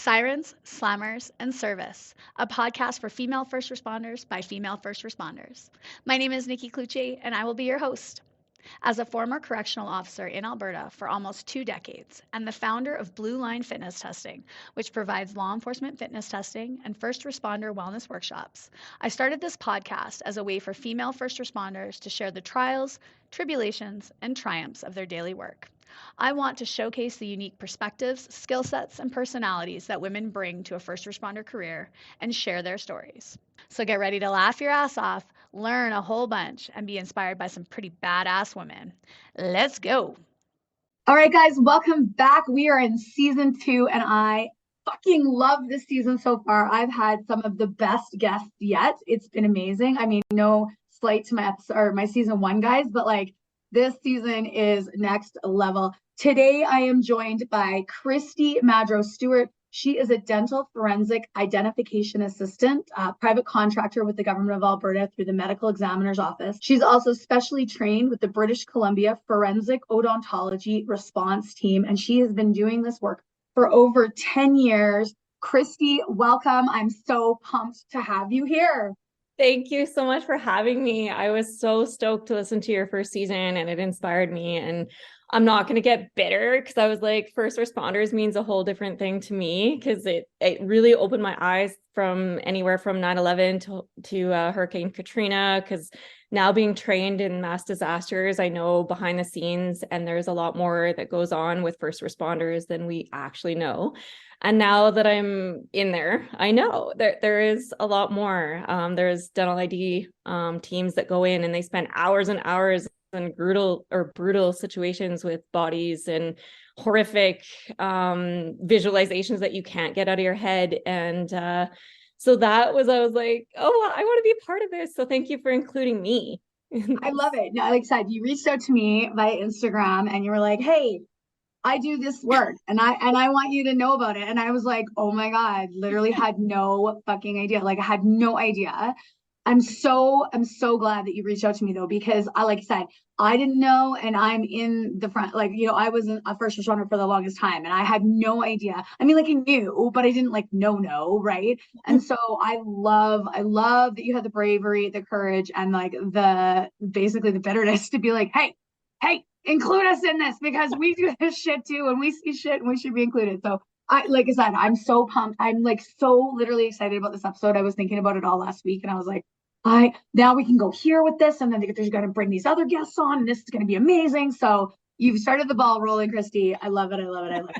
Sirens, Slammers, and Service, a podcast for female first responders by female first responders. My name is Nikki Clucci, and I will be your host. As a former correctional officer in Alberta for almost 2 decades and the founder of Blue Line Fitness Testing, which provides law enforcement fitness testing and first responder wellness workshops, I started this podcast as a way for female first responders to share the trials, tribulations, and triumphs of their daily work. I want to showcase the unique perspectives, skill sets, and personalities that women bring to a first responder career and share their stories. So get ready to laugh your ass off, learn a whole bunch, and be inspired by some pretty badass women. Let's go. All right, guys, welcome back. We are in season 2, and I fucking love this season so far. I've had some of the best guests yet. It's been amazing. I mean, no slight to my episode or my season 1 guys, but like this season is next level. Today, I am joined by Christie Madro Stewart. She is a dental forensic identification assistant, private contractor with the government of Alberta through the medical examiner's office. She's also specially trained with the British Columbia Forensic Odontology Response Team, and she has been doing this work for over 10 years. Christie, welcome. I'm so pumped to have you here. Thank you so much for having me. I was so stoked to listen to your first season and it inspired me. And I'm not going to get bitter because I was like, first responders means a whole different thing to me because it really opened my eyes from anywhere from 9/11 to Hurricane Katrina. Because now being trained in mass disasters, I know behind the scenes and there's a lot more that goes on with first responders than we actually know. And now that I'm in there, I know there is a lot more. There's dental ID teams that go in and they spend hours and hours in brutal situations with bodies and horrific visualizations that you can't get out of your head. And so I was like, oh, I want to be a part of this. So thank you for including me. I love it. Now, like I said, you reached out to me via Instagram and you were like, hey, I do this work and I want you to know about it. And I was like, oh my God, literally had no fucking idea. Like I had no idea. I'm so glad that you reached out to me though, because like I said, I didn't know, and I'm in the front, like, I wasn't a first responder for the longest time and I had no idea. I mean, like I knew, but I didn't like know, right? And so I love that you had the bravery, the courage, and like basically the bitterness to be like, hey, include us in this because we do this shit too and we see shit and we should be included. So like I said, I'm so pumped. I'm like so literally excited about this episode. I was thinking about it all last week and I was like, now we can go here with this, and then there's going to bring these other guests on and this is going to be amazing. So you've started the ball rolling, Christie. I love it.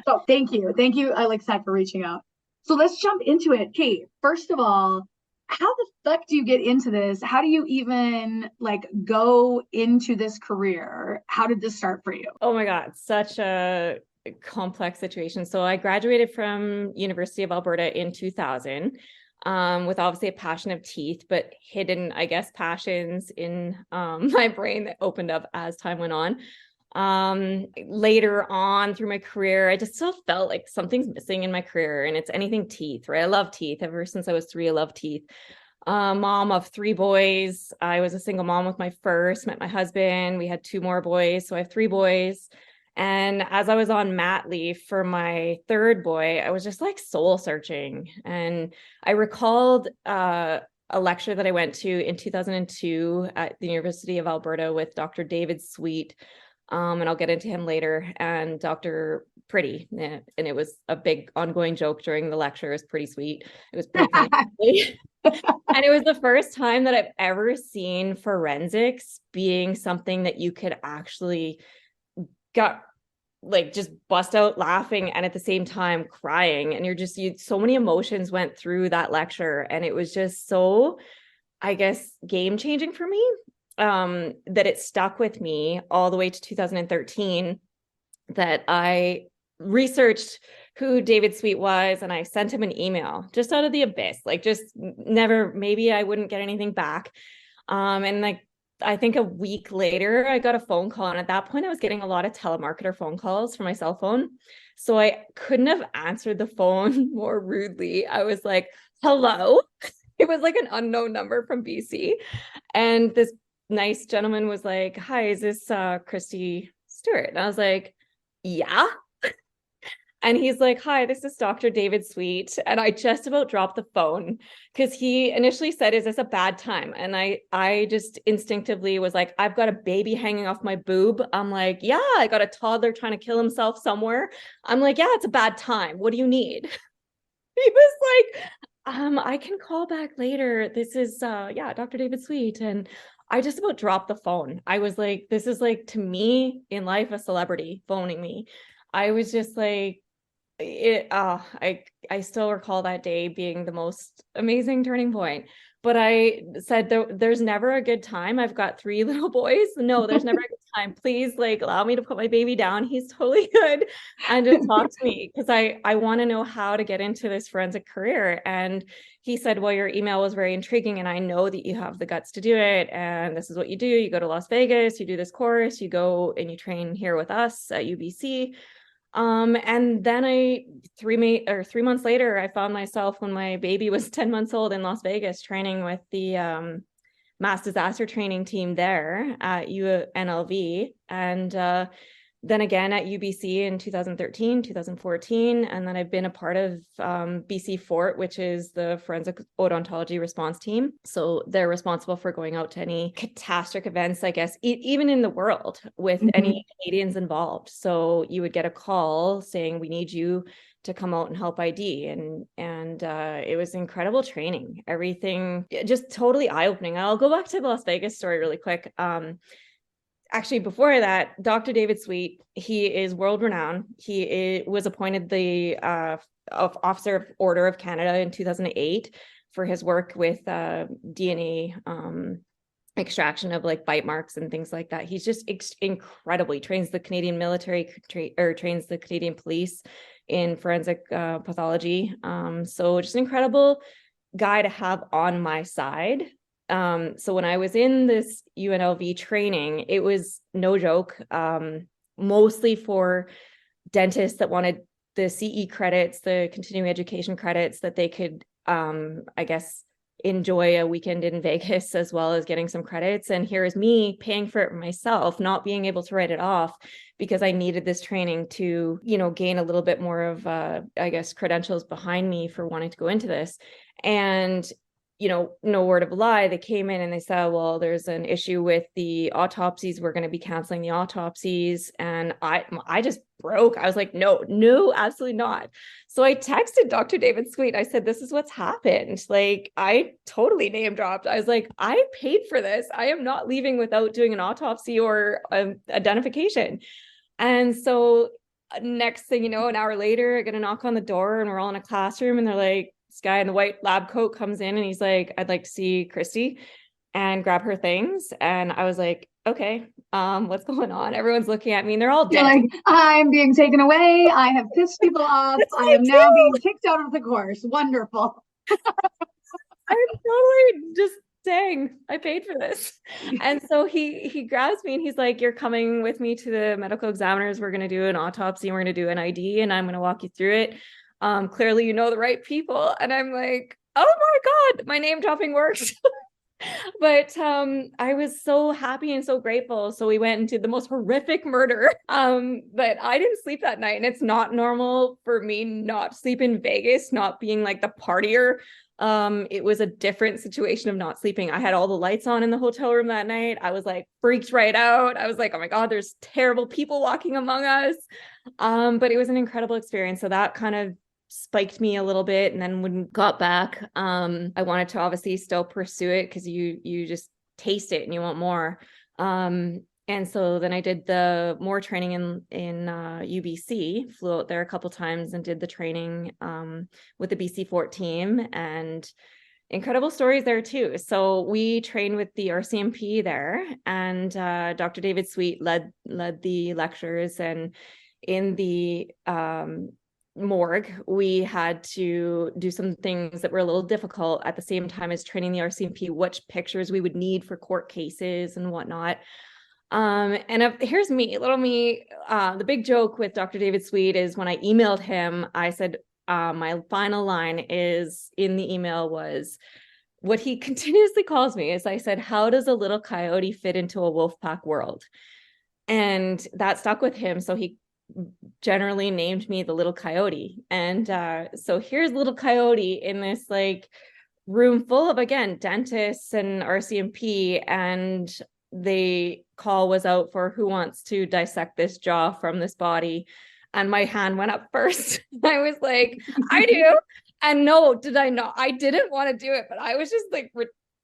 So thank you. I like Seth for reaching out. So let's jump into it. Kate, first of all, how the fuck do you get into this? How do you even like go into this career? How did this start for you? Oh my God, such a complex situation. So I graduated from University of Alberta in 2000 with obviously a passion of teeth, but hidden, I guess, passions in my brain that opened up as time went on. Later on through my career, I just still felt like something's missing in my career, and it's anything teeth, right? I love teeth. Ever since I was 3, I love teeth. Mom of 3 boys. I was a single mom with my first, met my husband. We had 2 more boys. So I have 3 boys. And as I was on mat leave for my 3rd boy, I was just like soul searching. And I recalled a lecture that I went to in 2002 at the University of Alberta with Dr. David Sweet. And I'll get into him later, and Dr. Pretty. And it was a big ongoing joke during the lecture. It was pretty sweet. It was pretty funny. And it was the first time that I've ever seen forensics being something that you could actually just bust out laughing and at the same time crying. And so many emotions went through that lecture. And it was just so, I guess, game changing for me. That it stuck with me all the way to 2013, that I researched who David Sweet was, and I sent him an email just out of the abyss, like just never, maybe I wouldn't get anything back. And like, I think a week later, I got a phone call. And at that point, I was getting a lot of telemarketer phone calls from my cell phone. So I couldn't have answered the phone more rudely. I was like, hello. It was like an unknown number from BC. And this nice gentleman was like, hi, is this Christie Stewart? And I was like, yeah. And he's like, "Hi, this is Dr. David Sweet." And I just about dropped the phone because he initially said, "Is this a bad time?" And I just instinctively was like, "I've got a baby hanging off my boob." I'm like, "Yeah, I got a toddler trying to kill himself somewhere." I'm like, "Yeah, it's a bad time. What do you need?" He was like, I can call back later. This is yeah, Dr. David Sweet. And I just about dropped the phone. I was like, this is like, to me in life, a celebrity phoning me. I was just like, I still recall that day being the most amazing turning point. But I said, there's never a good time. I've got 3 little boys. No, there's never a good time. Please, like, allow me to put my baby down. He's totally good. And just talk to me, because I want to know how to get into this forensic career. And he said, well, your email was very intriguing, and I know that you have the guts to do it. And this is what you do. You go to Las Vegas, you do this course, you go and you train here with us at UBC. And then 3 months later, I found myself, when my baby was 10 months old, in Las Vegas training with the mass disaster training team there at UNLV. And then again at UBC in 2013, 2014. And then I've been a part of BC Fort, which is the forensic odontology response team. So they're responsible for going out to any catastrophic events, I guess, even in the world, with any Canadians involved. So you would get a call saying, we need you to come out and help ID. And it was incredible training, everything just totally eye-opening. I'll go back to the Las Vegas story really quick. Actually, before that, Dr. David Sweet, he is world renowned. He was appointed the Officer of Order of Canada in 2008 for his work with DNA extraction of like bite marks and things like that. He's just incredibly trains the Canadian military, trains the Canadian police in forensic pathology. So just an incredible guy to have on my side. So when I was in this UNLV training, it was no joke, mostly for dentists that wanted the CE credits, the continuing education credits, that they could, I guess, enjoy a weekend in Vegas as well as getting some credits. And here's me paying for it myself, not being able to write it off because I needed this training to, gain a little bit more of, I guess, credentials behind me for wanting to go into this. And no word of a lie, they came in and they said, well, there's an issue with the autopsies. We're going to be canceling the autopsies. And I just broke. I was like, no, absolutely not. So I texted Dr. David Sweet. I said, this is what's happened. Like, I totally name dropped. I was like, I paid for this. I am not leaving without doing an autopsy or identification. And so next thing you know, an hour later, I get a knock on the door and we're all in a classroom and they're like, this guy in the white lab coat comes in and he's like, I'd like to see Christie and grab her things. And I was like, okay, what's going on? Everyone's looking at me and they're all dead. You're like, I'm being taken away. I have pissed people off. I am now being kicked out of the course. Wonderful. I'm totally just dang, I paid for this. And so he grabs me and he's like, you're coming with me to the medical examiners. We're going to do an autopsy and we're going to do an ID and I'm going to walk you through it. Clearly, you know the right people. And I'm like, oh my God, my name dropping works. But I was so happy and so grateful. So we went into the most horrific murder. But I didn't sleep that night. And it's not normal for me not to sleep in Vegas, not being like the partier. It was a different situation of not sleeping. I had all the lights on in the hotel room that night. I was like freaked right out. I was like, oh my God, there's terrible people walking among us. But it was an incredible experience. So that kind of spiked me a little bit. And then when we got back, I wanted to obviously still pursue it because you just taste it and you want more. And so then I did the more training in UBC, flew out there a couple times and did the training with the BC Fort team, and incredible stories there too. So we trained with the RCMP there, and Dr. David Sweet led the lectures, and in the morgue, we had to do some things that were a little difficult at the same time as training the RCMP, which pictures we would need for court cases and whatnot. And here's me, little me. The big joke with Dr. David Sweet is when I emailed him, I said, my final line is in the email was what he continuously calls me is I said, how does a little coyote fit into a wolf pack world? And that stuck with him. So he generally named me the little coyote. And so here's little coyote in this like room full of, again, dentists and RCMP, and the call was out for who wants to dissect this jaw from this body. And my hand went up first. I was like, I do. And no, did I not? I didn't want to do it, but I was just like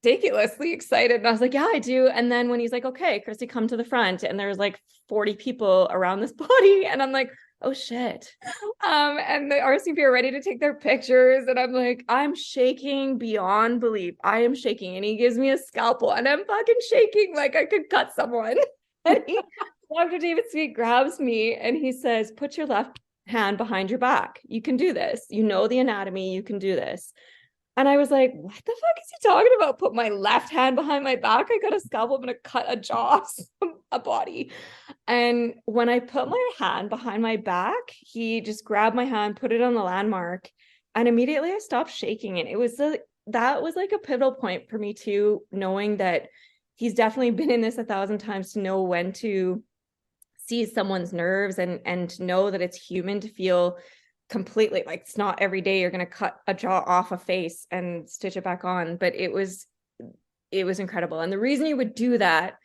ridiculously excited. And I was like, yeah, I do. And then when he's like, okay, Christy, come to the front. And there's like 40 people around this body. And I'm like, oh shit. And the RCMP are ready to take their pictures. And I'm like, I'm shaking beyond belief. I am shaking. And he gives me a scalpel and I'm fucking shaking like I could cut someone. And Dr. David Sweet grabs me and he says, put your left hand behind your back. You can do this. You know the anatomy. You can do this. And I was like, what the fuck is he talking about? Put my left hand behind my back. I got a scalpel. I'm going to cut a jaw from a body. And when I put my hand behind my back, he just grabbed my hand, put it on the landmark. And immediately I stopped shaking. And that was like a pivotal point for me too, knowing that he's definitely been in this 1,000 times to know when to see someone's nerves and to know that it's human to feel completely like it's not every day you're going to cut a jaw off a face and stitch it back on. But it was incredible. And the reason you would do that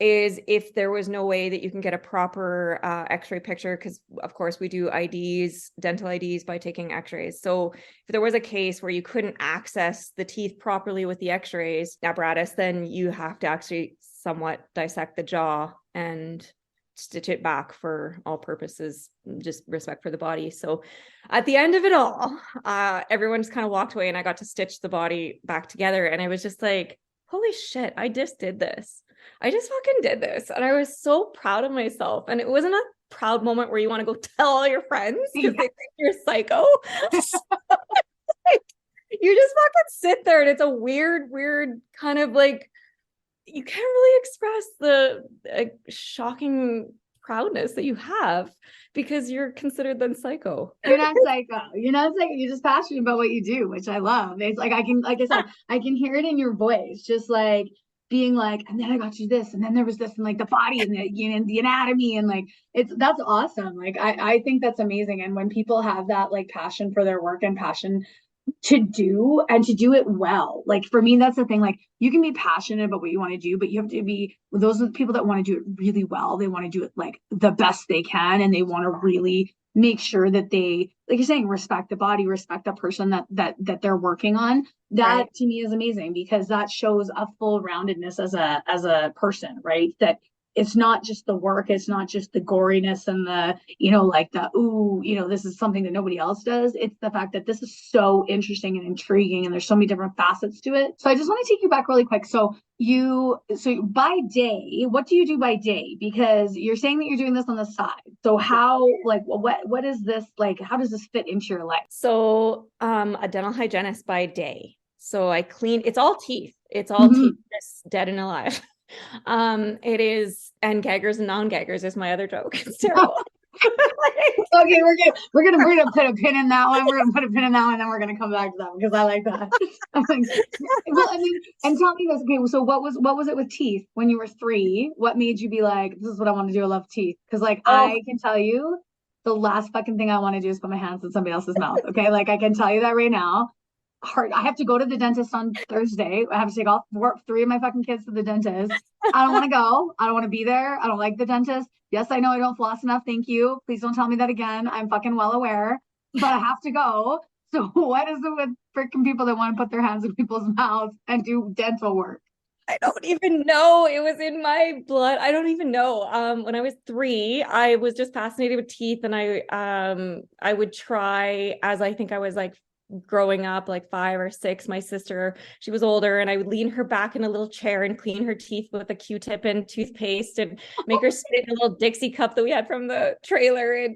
is if there was no way that you can get a proper x-ray picture, because of course we do IDs, dental IDs, by taking x-rays. So if there was a case where you couldn't access the teeth properly with the x-rays apparatus, then you have to actually somewhat dissect the jaw and stitch it back for all purposes, just respect for the body. So at the end of it all, everyone just kind of walked away and I got to stitch the body back together. And I was just like, holy shit, I just did this. I just fucking did this. And I was so proud of myself. And it wasn't a proud moment where you want to go tell all your friends because they think you're psycho. Like, you just fucking sit there and it's a weird kind of like, you can't really express the shocking proudness that you have because you're considered then psycho. You're not psycho. You're not psycho. You're just passionate about what you do, which I love. It's like, like I said, I can hear it in your voice, just like being like, and then I got you this, and then there was this, and like the body and the anatomy, and like that's awesome. Like I think that's amazing. And when people have that like passion for their work and passion to do it well, like for me that's the thing, like you can be passionate about what you want to do, but you have to be, those are the people that want to do it really well. They want to do it like the best they can, and they want to really make sure that they, like you're saying, respect the body, respect the person that they're working on. That right. To me is amazing because that shows a full roundedness as a person, right? That it's not just the work, it's not just the goriness and the, like the, ooh, this is something that nobody else does. It's the fact that this is so interesting and intriguing and there's so many different facets to it. So I just want to take you back really quick. So by day, what do you do by day? Because you're saying that you're doing this on the side. So how, like, what is this, like, how does this fit into your life? So a dental hygienist by day. So I clean, it's all teeth. It's all teeth, just dead and alive. It is, and gaggers and non-gaggers is my other joke. It's terrible. Okay, we're gonna put a pin in that one. We're gonna put a pin in that one, and then we're gonna come back to that because I like that. Well, I mean, and tell me this. Okay, so what was it with teeth when you were 3? What made you be like, this is what I want to do? I love teeth. Because like I can tell you, the last fucking thing I want to do is put my hands in somebody else's mouth. Okay, like I can tell you that right now. I have to go to the dentist on Thursday. I have to take all 3 of my fucking kids to the dentist. I don't want to go. I don't want to be there. I don't like the dentist. Yes, I know I don't floss enough. Thank you. Please don't tell me that again. I'm fucking well aware, but I have to go. So what is it with freaking people that want to put their hands in people's mouths and do dental work? I don't even know. It was in my blood. I don't even know. When I was 3, I was just fascinated with teeth, and I would try, as I think I was like growing up, like 5 or 6, my sister, she was older, and I would lean her back in a little chair and clean her teeth with a Q-tip and toothpaste and make her spit in a little Dixie cup that we had from the trailer.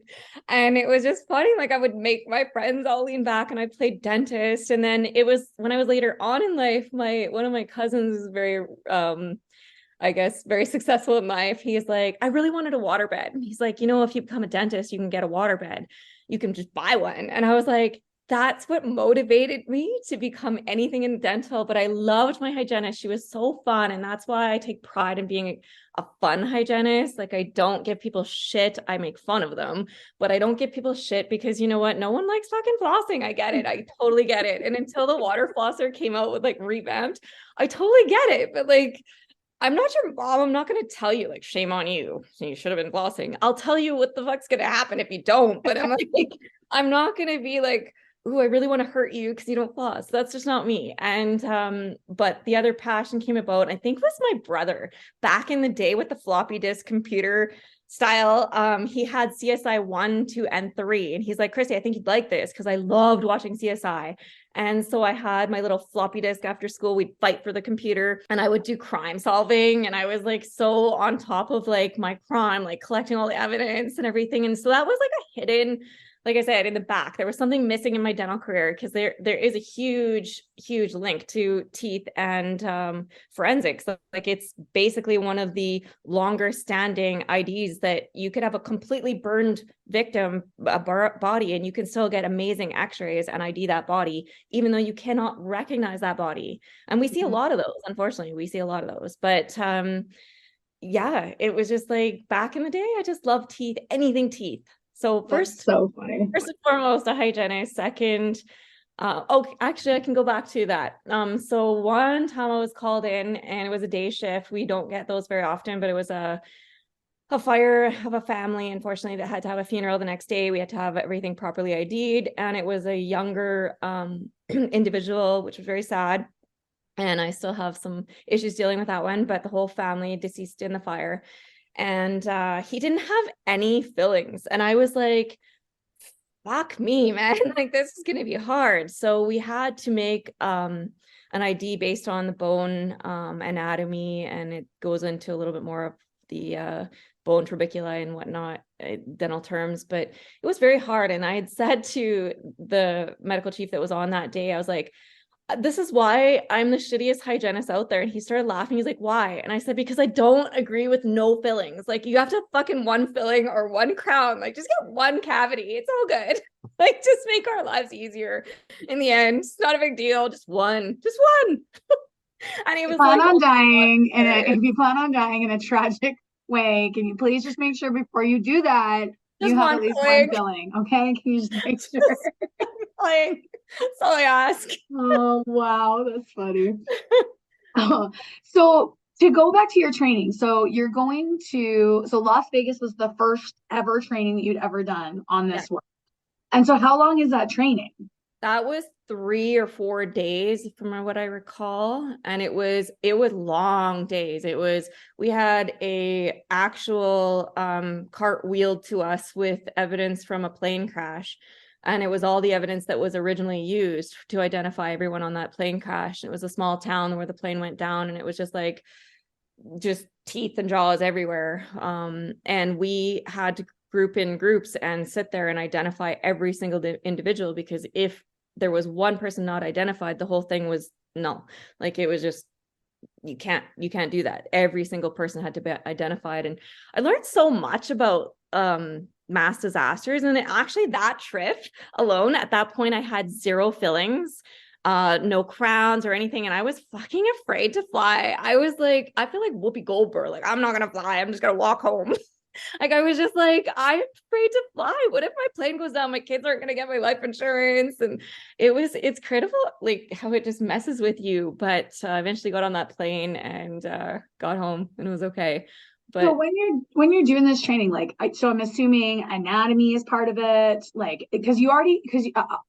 And it was just funny. Like I would make my friends all lean back and I'd play dentist. And then it was when I was later on in life, one of my cousins is very, I guess, very successful in life. He's like, I really wanted a waterbed. He's like, if you become a dentist, you can get a waterbed. You can just buy one. And I was like, that's what motivated me to become anything in dental. But I loved my hygienist. She was so fun. And that's why I take pride in being a fun hygienist. Like, I don't give people shit. I make fun of them, but I don't give people shit because, you know what? No one likes fucking flossing. I get it. I totally get it. And until the water flosser came out with like revamped, I totally get it. But like, I'm not your mom. I'm not going to tell you like, shame on you. You should have been flossing. I'll tell you what the fuck's going to happen if you don't. But I'm like, I'm not going to be like, ooh, I really want to hurt you because you don't floss. That's just not me. And but the other passion came about, I think, was my brother back in the day with the floppy disk computer style. He had CSI 1, 2, and 3. And he's like, Christy, I think you'd like this because I loved watching CSI. And so I had my little floppy disk after school. We'd fight for the computer and I would do crime solving. And I was like so on top of like my crime, like collecting all the evidence and everything. And so that was like a hidden, like I said, in the back, there was something missing in my dental career because there is a huge link to teeth and forensics. Like it's basically one of the longer standing IDs that you could have a completely burned victim body and you can still get amazing x-rays and ID that body, even though you cannot recognize that body. And we see a lot of those, unfortunately, we see a lot of those. But yeah, it was just like back in the day, I just loved teeth, anything teeth. So That's so funny. first and foremost, a hygienist. Second, actually, I can go back to that. So one time I was called in and it was a day shift. We don't get those very often, but it was a fire of a family, unfortunately, that had to have a funeral the next day. We had to have everything properly ID'd, and it was a younger individual, which was very sad. And I still have some issues dealing with that one, but the whole family deceased in the fire. And he didn't have any fillings. And I was like, fuck me, man. Like, this is going to be hard. So we had to make an ID based on the bone anatomy. And it goes into a little bit more of the bone trabeculae and whatnot, dental terms. But it was very hard. And I had said to the medical chief that was on that day, I was like, this is why I'm the shittiest hygienist out there. And he started laughing. He's like, why? And I said, because I don't agree with no fillings. Like, you have to have fucking one filling or one crown. Like, just get one cavity. It's all good. Like, just make our lives easier in the end. It's not a big deal. Just one. And he was like, if you plan on dying in a tragic way, can you please just make sure before you do that, you have at least one filling? Okay. Can you just make sure? That's all I ask. Oh, wow. That's funny. So to go back to your training, so Las Vegas was the first ever training that you'd ever done on this work. And so how long is that training? That was 3 or 4 days from what I recall. And it was long days. We had a actual cart wheeled to us with evidence from a plane crash. And it was all the evidence that was originally used to identify everyone on that plane crash. And it was a small town where the plane went down, and it was just teeth and jaws everywhere. And we had to group in groups and sit there and identify every single individual, because if there was one person not identified, the whole thing was null. Like, it was just, you can't do that. Every single person had to be identified. And I learned so much about mass disasters. And actually, that trip alone, at that point, I had 0 fillings, no crowns or anything. And I was fucking afraid to fly. I was like, I feel like Whoopi Goldberg. Like, I'm not going to fly. I'm just going to walk home. Like, I was just like, I'm afraid to fly. What if my plane goes down? My kids aren't going to get my life insurance. And it's critical, like, how it just messes with you. But eventually got on that plane and got home, and it was okay. But so when you're doing this training, like, so I'm assuming anatomy is part of it, like, because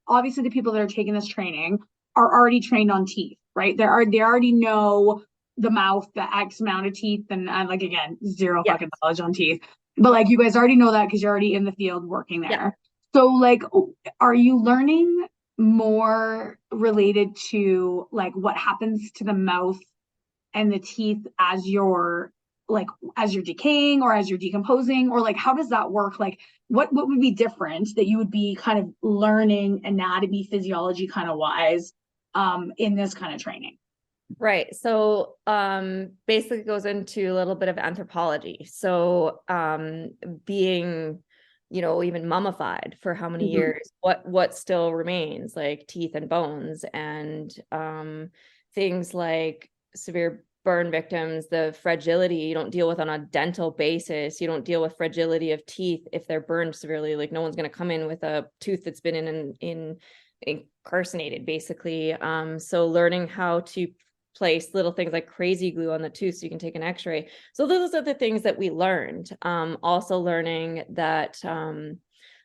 obviously the people that are taking this training are already trained on teeth, right? They already know the mouth, the X amount of teeth, and like, again, 0 fucking knowledge on teeth, but like, you guys already know that because you're already in the field working there. Yeah. So like, are you learning more related to like what happens to the mouth and the teeth as you're decaying or as you're decomposing, or like, how does that work? Like, what would be different that you would be kind of learning anatomy, physiology kind of wise in this kind of training? Right. So basically it goes into a little bit of anthropology. So being even mummified for how many years, what still remains, like teeth and bones, and things like severe burn victims, the fragility you don't deal with on a dental basis. You don't deal with fragility of teeth if they're burned severely. Like no one's going to come in with a tooth that's been incarcerated, basically. So learning how to place little things like crazy glue on the tooth so you can take an x-ray. So those are the things that we learned. Also learning that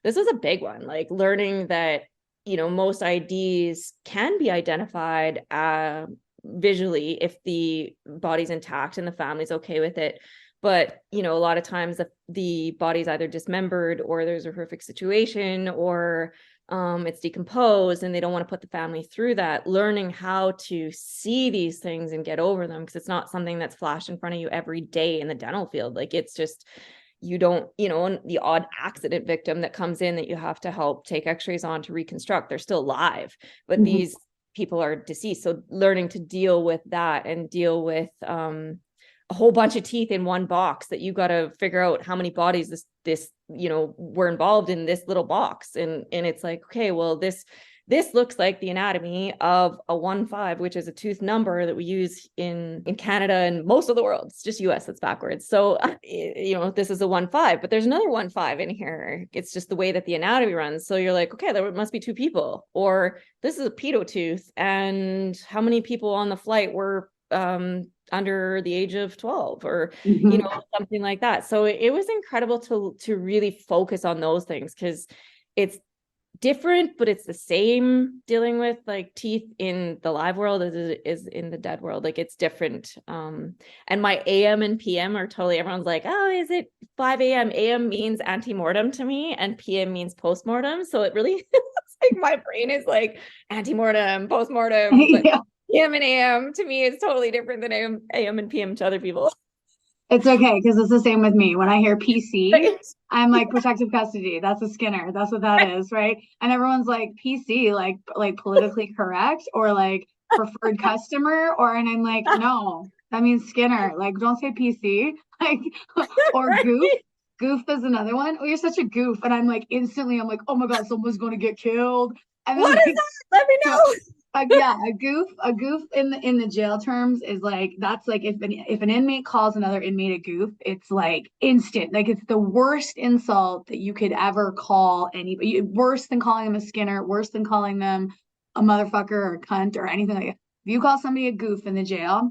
this was a big one, like learning that most IDs can be identified visually if the body's intact and the family's okay with it. But a lot of times the body's either dismembered, or there's a horrific situation, or it's decomposed, and they don't want to put the family through that. Learning how to see these things and get over them, because it's not something that's flashed in front of you every day in the dental field. Like it's just, you don't, the odd accident victim that comes in that you have to help take x-rays on to reconstruct, they're still alive, but these people are deceased. So learning to deal with that, and deal with a whole bunch of teeth in one box, that you got to figure out how many bodies this were involved in this little box. And it's like, okay, well, this looks like the anatomy of a 1-5, which is a tooth number that we use in Canada and most of the world. It's just US that's backwards. So, this is a 1-5, but there's another 1-5 in here. It's just the way that the anatomy runs. So you're like, okay, there must be two people, or this is a pedo tooth. And how many people on the flight were under the age of 12, or something like that. So it was incredible to really focus on those things, because it's different, but it's the same dealing with like teeth in the live world as it is in the dead world. Like it's different. And my AM and PM are totally, everyone's like, oh, is it 5 a.m.? AM means antemortem to me, and PM means postmortem. So it really, it's like my brain is like antemortem, postmortem, but PM and AM to me is totally different than AM and PM to other people. It's okay, because it's the same with me. When I hear PC, I'm like protective custody. That's a Skinner. That's what that is, right? And everyone's like PC, like politically correct, or like preferred customer, and I'm like, no, that means Skinner. Like, don't say PC, like, or goof. Goof is another one. Oh, you're such a goof, and I'm like instantly, I'm like, oh my god, someone's going to get killed. And what is that? Let me know. Yeah, a goof in the jail terms is like, that's like if an inmate calls another inmate a goof, it's like instant. Like it's the worst insult that you could ever call anybody. Worse than calling them a Skinner, worse than calling them a motherfucker or a cunt or anything like that. If you call somebody a goof in the jail,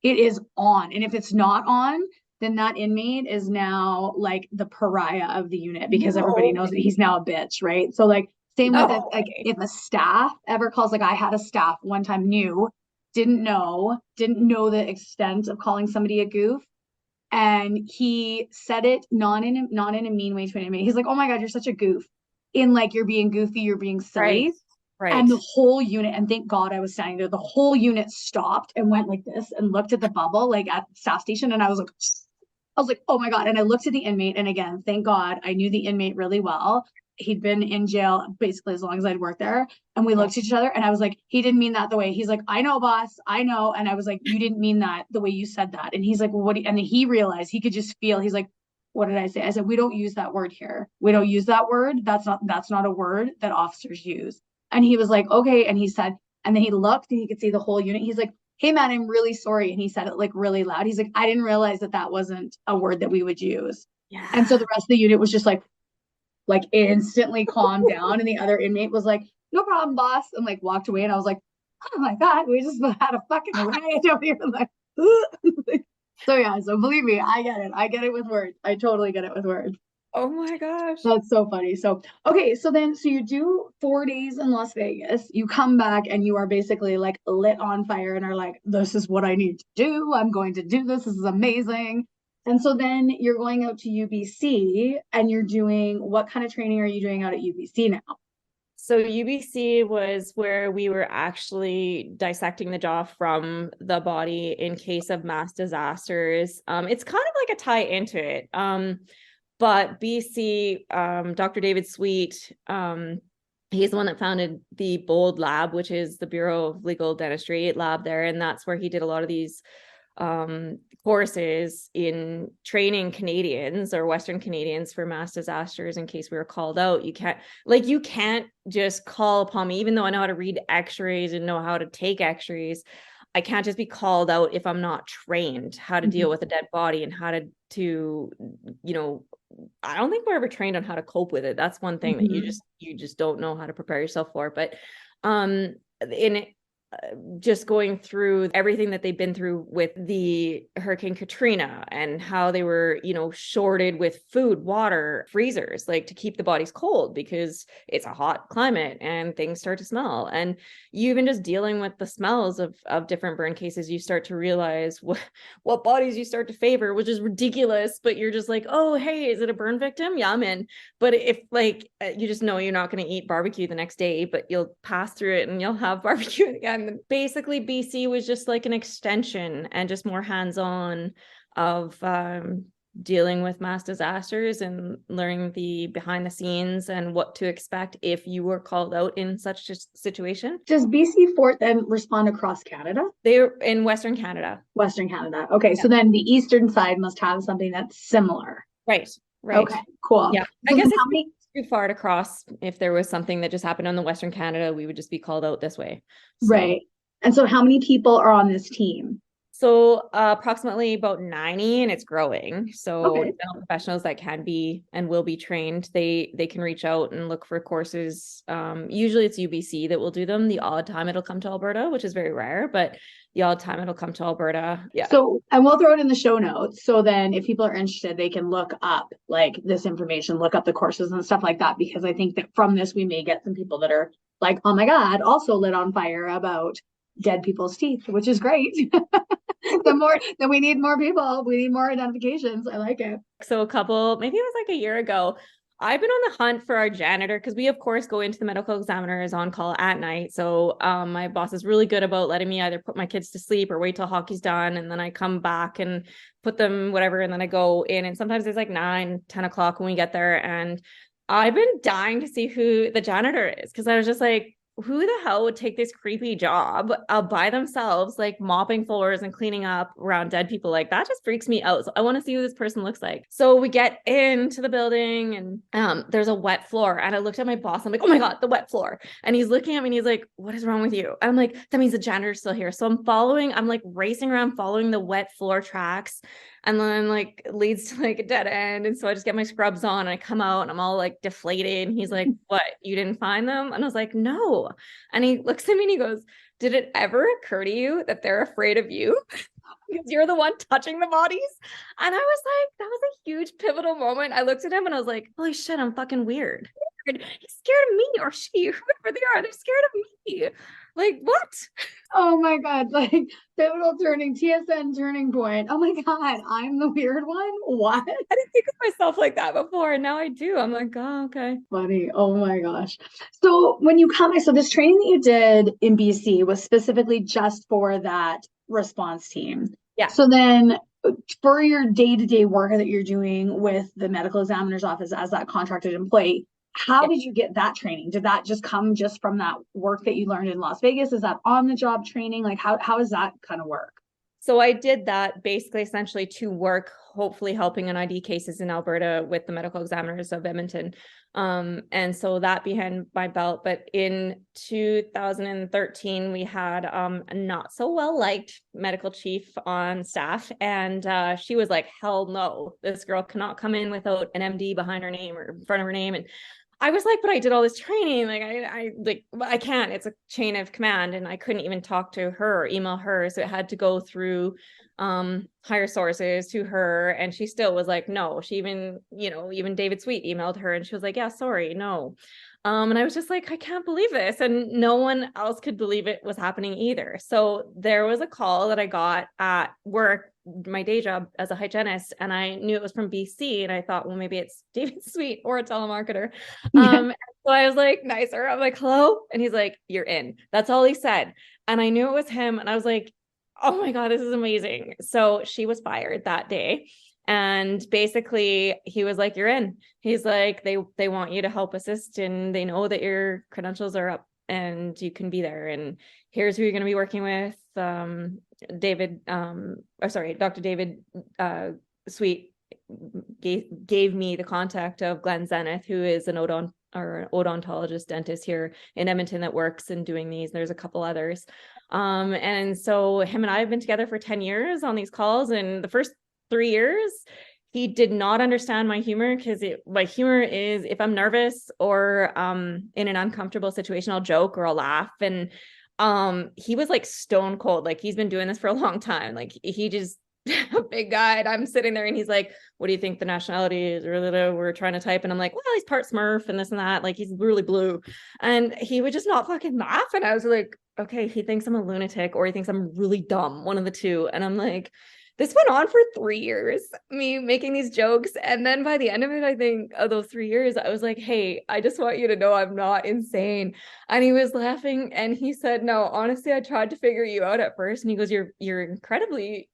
it is on. And if it's not on, then that inmate is now like the pariah of the unit, because everybody knows that he's now a bitch, right? So like, same with it, like if a staff ever calls, like I had a staff one time didn't know the extent of calling somebody a goof, and he said it not in a mean way to an inmate. He's like, "Oh my god, you're such a goof," in like, you're being goofy, you're being silly. Right. And the whole unit, and thank God I was standing there, the whole unit stopped and went like this and looked at the bubble, like at the staff station, and I was like, oh my god. And I looked at the inmate, and again, thank God I knew the inmate really well. He'd been in jail basically as long as I'd worked there. And we looked at each other, and I was like, he didn't mean that the way. He's like, I know, boss, I know. And I was like, you didn't mean that the way you said that. And he's like, well, and then he realized, he could just feel, he's like, what did I say? I said, we don't use that word here. We don't use that word. That's not a word that officers use. And he was like, okay. And he said, and then he looked and he could see the whole unit. He's like, hey man, I'm really sorry. And he said it like really loud. He's like, I didn't realize that wasn't a word that we would use. Yeah. And so the rest of the unit was just like instantly calmed down. And the other inmate was like, no problem, boss. And like walked away. And I was like, oh my God, we just had a fucking riot over here. Like, so yeah, so believe me, I get it. I get it with words. I totally get it with words. Oh my gosh. That's so funny. So, okay. So you do 4 days in Las Vegas, you come back and you are basically like lit on fire and are like, this is what I need to do. I'm going to do this. This is amazing. And so then you're going out to UBC and you're doing, what kind of training are you doing out at UBC now? So UBC was where we were actually dissecting the jaw from the body in case of mass disasters. It's kind of like a tie into it. But BC, Dr. David Sweet, he's the one that founded the BOLD lab, which is the Bureau of Legal Dentistry lab there. And that's where he did a lot of these courses in training Canadians or Western Canadians for mass disasters in case we were called out. You can't just call upon me, even though I know how to read x-rays and know how to take x-rays. I can't just be called out if I'm not trained how to deal with a dead body and how to, I don't think we're ever trained on how to cope with it. That's one thing that you just don't know how to prepare yourself for. But just going through everything that they've been through with the Hurricane Katrina and how they were, shorted with food, water, freezers, like to keep the bodies cold because it's a hot climate and things start to smell. And you even just dealing with the smells of different burn cases, you start to realize what bodies you start to favor, which is ridiculous. But you're just like, oh, hey, is it a burn victim? Yeah, I'm in. But if you just know you're not going to eat barbecue the next day, but you'll pass through it and you'll have barbecue again. And basically, BC was just like an extension and just more hands-on of dealing with mass disasters and learning the behind the scenes and what to expect if you were called out in such a situation. Does BC Fort then respond across Canada? They're in Western Canada. Western Canada. Okay, yeah. So then the eastern side must have something that's similar. Right. Okay, cool. Yeah, I guess it's too far to cross. If there was something that just happened on the Western Canada, we would just be called out this way. So. Right. And so how many people are on this team? So approximately about 90, and it's growing. So dental professionals that can be and will be trained, they can reach out and look for courses. Usually it's UBC that will do them. The odd time it'll come to Alberta, which is very rare, but the odd time it'll come to Alberta. Yeah. So, and we'll throw it in the show notes. So then if people are interested, they can look up like this information, look up the courses and stuff like that, because I think that from this, we may get some people that are like, oh my God, also lit on fire about dead people's teeth, which is great. Then we need more people. We need more identifications. I like it. So maybe it was like a year ago, I've been on the hunt for our janitor because we, of course, go into the medical examiners on call at night. So my boss is really good about letting me either put my kids to sleep or wait till hockey's done. And then I come back and put them whatever. And then I go in, and sometimes it's like 9, 10 o'clock when we get there. And I've been dying to see who the janitor is, because I was just like, who the hell would take this creepy job by themselves, like mopping floors and cleaning up around dead people? Like, that just freaks me out. So I want to see who this person looks like. So we get into the building and there's a wet floor. And I looked at my boss. I'm like, oh my God, the wet floor. And he's looking at me and he's like, what is wrong with you? And I'm like, that means the janitor's still here. So I'm like racing around following the wet floor tracks. And then like leads to like a dead end. And so I just get my scrubs on and I come out and I'm all like deflated. And he's like, what, you didn't find them? And I was like, no. And he looks at me and he goes, did it ever occur to you that they're afraid of you? Because you're the one touching the bodies? And I was like, that was a huge pivotal moment. I looked at him and I was like, holy shit, I'm fucking weird. He's scared of me, or she, whoever they are, they're scared of me. Like, what? Oh my God, like pivotal TSN turning point. Oh my God, I'm the weird one? What? I didn't think of myself like that before, and now I do. I'm like, oh, okay. Funny. Oh my gosh. So when you so this training that you did in BC was specifically just for that response team. Yeah. So then for your day-to-day work that you're doing with the medical examiner's office as that contracted employee, how did you get that training? Did that just come just from that work that you learned in Las Vegas? Is that on the job training? Like how does that kind of work? So I did that basically essentially to work, hopefully helping on ID cases in Alberta with the medical examiners of Edmonton. And so that behind my belt. But in 2013, we had a not so well-liked medical chief on staff. And she was like, hell no, this girl cannot come in without an MD behind her name or in front of her name. And I was like, but I did all this training. Like, I can't, it's a chain of command, and I couldn't even talk to her or email her. So it had to go through higher sources to her. And she still was like, no. She even David Sweet emailed her and she was like, yeah, sorry, no. And I was just like, I can't believe this. And no one else could believe it was happening either. So there was a call that I got at work, my day job as a hygienist, and I knew it was from BC. And I thought, well, maybe it's David Sweet or a telemarketer. So I was like, nicer. I'm like, hello. And he's like, you're in. That's all he said. And I knew it was him. And I was like, oh my God, this is amazing. So she was fired that day. And basically he was like, you're in. He's like, they want you to help assist, and they know that your credentials are up and you can be there. And here's who you're going to be working with. Dr. David Sweet gave me the contact of Glenn Zenith, who is an odontologist dentist here in Edmonton that works and doing these. There's a couple others. And so him and I have been together for 10 years on these calls. And the first 3 years, he did not understand my humor, because my humor is, if I'm nervous or in an uncomfortable situation, I'll joke or I'll laugh. And he was like stone cold. Like, he's been doing this for a long time. Like, he just a big guy, and I'm sitting there and he's like, what do you think the nationality is? Or we're trying to type, and I'm like, well, he's part Smurf and this and that. Like, he's really blue. And he would just not fucking laugh. And I was like, okay, he thinks I'm a lunatic or he thinks I'm really dumb, one of the two. And I'm like, this went on for 3 years, me making these jokes. And then by the end of it, I think of those 3 years, I was like, hey, I just want you to know I'm not insane. And he was laughing and he said, no, honestly, I tried to figure you out at first. And he goes, you're incredibly,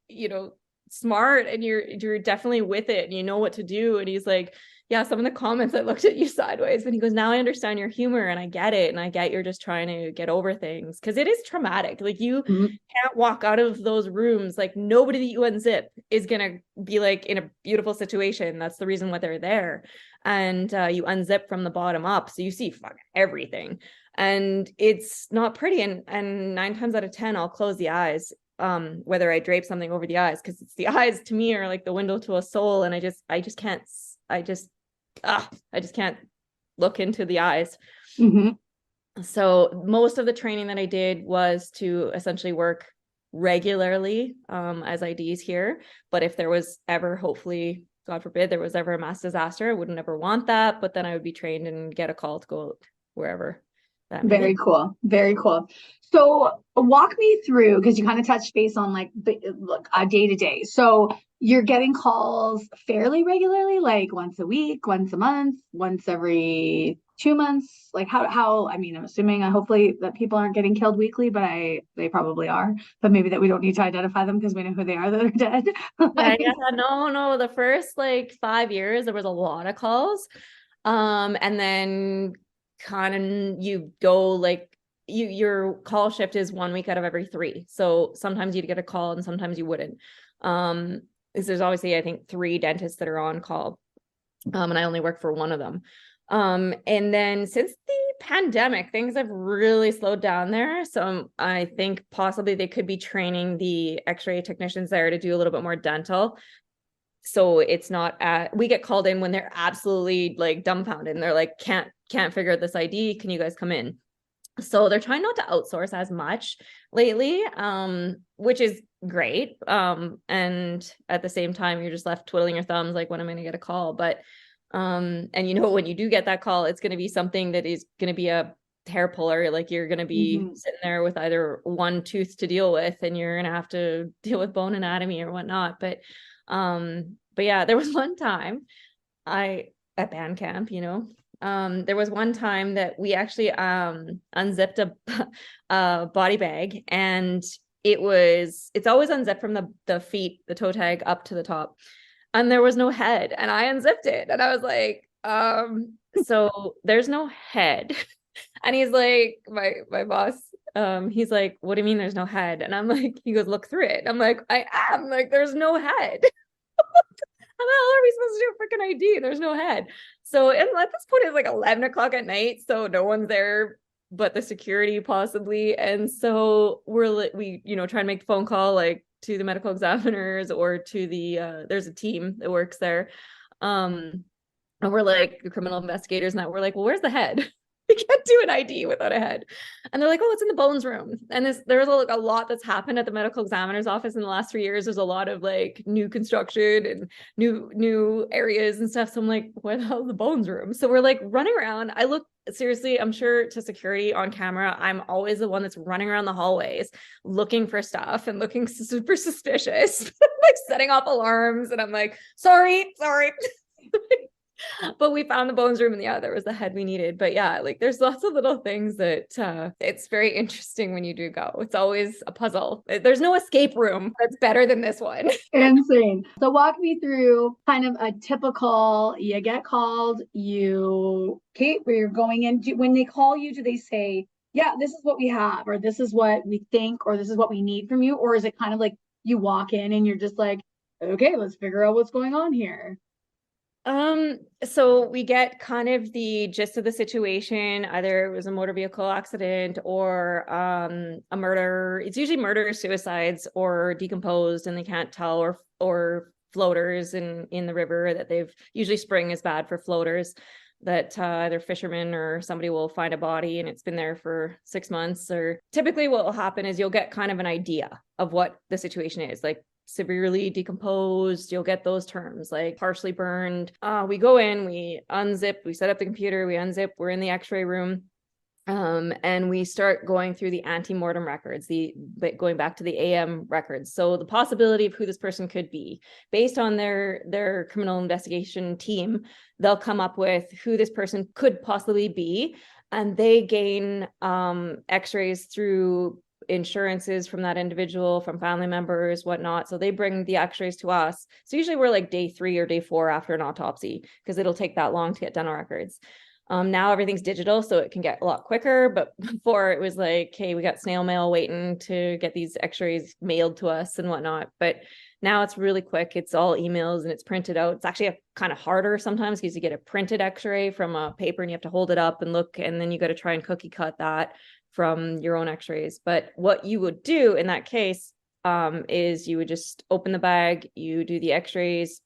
smart, and you're definitely with it and you know what to do. And he's like, yeah, some of the comments, I looked at you sideways. But he goes, now I understand your humor and I get it. And I get you're just trying to get over things, because it is traumatic. Like, you can't walk out of those rooms. Like, nobody that you unzip is going to be like in a beautiful situation. That's the reason why they're there. And you unzip from the bottom up. So you see fucking everything. And it's not pretty. And 9 times out of 10, I'll close the eyes, whether I drape something over the eyes, because it's the eyes to me are like the window to a soul. And I just can't look into the eyes. So most of the training that I did was to essentially work regularly as IDs here. But if there was ever, hopefully, God forbid, there was ever a mass disaster, I would never want that. But then I would be trained and get a call to go wherever. Very cool. Very cool. So walk me through, because you kind of touched base on like day to day. So you're getting calls fairly regularly, like once a week, once a month, once every 2 months. Like how, I mean, I'm assuming, hopefully that people aren't getting killed weekly, but they probably are, but maybe that we don't need to identify them because we know who they are that are dead. No. The first like 5 years, there was a lot of calls. And then kind of you go like, your call shift is 1 week out of every 3. So sometimes you'd get a call and sometimes you wouldn't. There's obviously, I think, 3 dentists that are on call. And I only work for one of them. And then since the pandemic, things have really slowed down there. So I think possibly they could be training the x-ray technicians there to do a little bit more dental. So it's not we get called in when they're absolutely like dumbfounded and they're like, can't figure out this ID. Can you guys come in? So they're trying not to outsource as much lately, which is great. And at the same time, you're just left twiddling your thumbs, like, when am I going to get a call? But, and when you do get that call, it's going to be something that is going to be a hair puller. Like, you're going to be sitting there with either one tooth to deal with, and you're going to have to deal with bone anatomy or whatnot. But yeah, there was one time at band camp, there was one time that we actually unzipped a body bag, and it's always unzipped from the feet, the toe tag up to the top, and there was no head, and I unzipped it and I was like, so there's no head. And he's like, my boss, he's like, what do you mean there's no head? And I'm like, he goes, look through it. I'm like, I am, like, there's no head. How the hell are we supposed to do a freaking ID? There's no head. So, and at this point, it's like 11 o'clock at night, so no one's there but the security possibly. And so we try and make the phone call, like, to the medical examiners or to the there's a team that works there, and we're like the criminal investigators, and that we're like, well, where's the head? We can't do an ID without a head. And they're like, oh, it's in the bones room. And there's a lot that's happened at the medical examiner's office in the last 3 years. There's a lot of like new construction and new areas and stuff. So I'm like, where the hell is the bones room? So we're like running around. I look, seriously, I'm sure to security on camera, I'm always the one that's running around the hallways looking for stuff and looking super suspicious, like setting off alarms. And I'm like, sorry. But we found the bones room, and yeah, there was the head we needed. But yeah, like, there's lots of little things that it's very interesting when you do go. It's always a puzzle. There's no escape room that's better than this one. Insane. So walk me through kind of a typical, you get called, where you're going in. When they call you, do they say, yeah, this is what we have, or this is what we think, or this is what we need from you? Or is it kind of like you walk in and you're just like, okay, let's figure out what's going on here? So we get kind of the gist of the situation. Either it was a motor vehicle accident or a murder. It's usually murder, suicides, or decomposed and they can't tell, or floaters in the river that they've usually spring is bad for floaters, that either fishermen or somebody will find a body and it's been there for 6 months. Or typically what will happen is you'll get kind of an idea of what the situation is, like severely decomposed. You'll get those terms like partially burned. We go in, we unzip, we set up the computer, we unzip, we're in the x-ray room. And we start going through the ante-mortem records, going back to the AM records. So the possibility of who this person could be, based on their criminal investigation team, they'll come up with who this person could possibly be, and they gain x-rays through insurances from that individual, from family members, whatnot. So they bring the x-rays to us. So usually we're like day 3 or day 4 after an autopsy, because it'll take that long to get dental records. Now everything's digital, so it can get a lot quicker. But before it was like, hey, we got snail mail waiting to get these x-rays mailed to us and whatnot. But now it's really quick. It's all emails and it's printed out. It's actually kind of harder sometimes because you get a printed x-ray from a paper and you have to hold it up and look, and then you got to try and cookie cut that from your own x-rays. But what you would do in that case is you would just open the bag, you do the x-rays.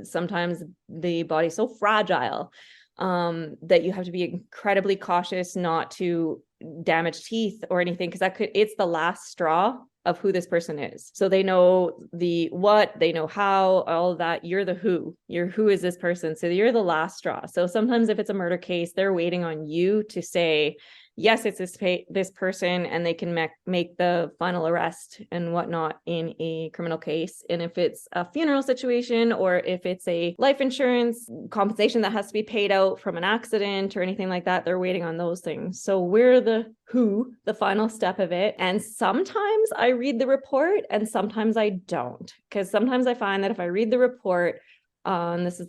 Sometimes the body's so fragile that you have to be incredibly cautious not to damage teeth or anything, because it's the last straw of who this person is. So they know the what, they know how, all of that. You're the who. Who is this person? So you're the last straw. So sometimes if it's a murder case, they're waiting on you to say, yes, it's this person, and they can make the final arrest and whatnot in a criminal case. And if it's a funeral situation, or if it's a life insurance compensation that has to be paid out from an accident or anything like that, they're waiting on those things. So we're the who, the final step of it. And sometimes I read the report and sometimes I don't, because sometimes I find that if I read the report, and this is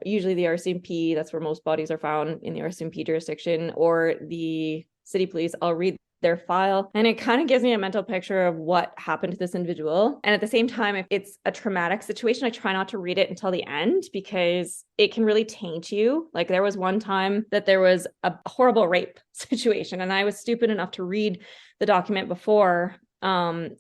usually the RCMP, that's where most bodies are found, in the RCMP jurisdiction, or the city police, I'll read their file, and it kind of gives me a mental picture of what happened to this individual. And at the same time, if it's a traumatic situation, I try not to read it until the end, because it can really taint you. Like there was one time that there was a horrible rape situation, and I was stupid enough to read the document before. And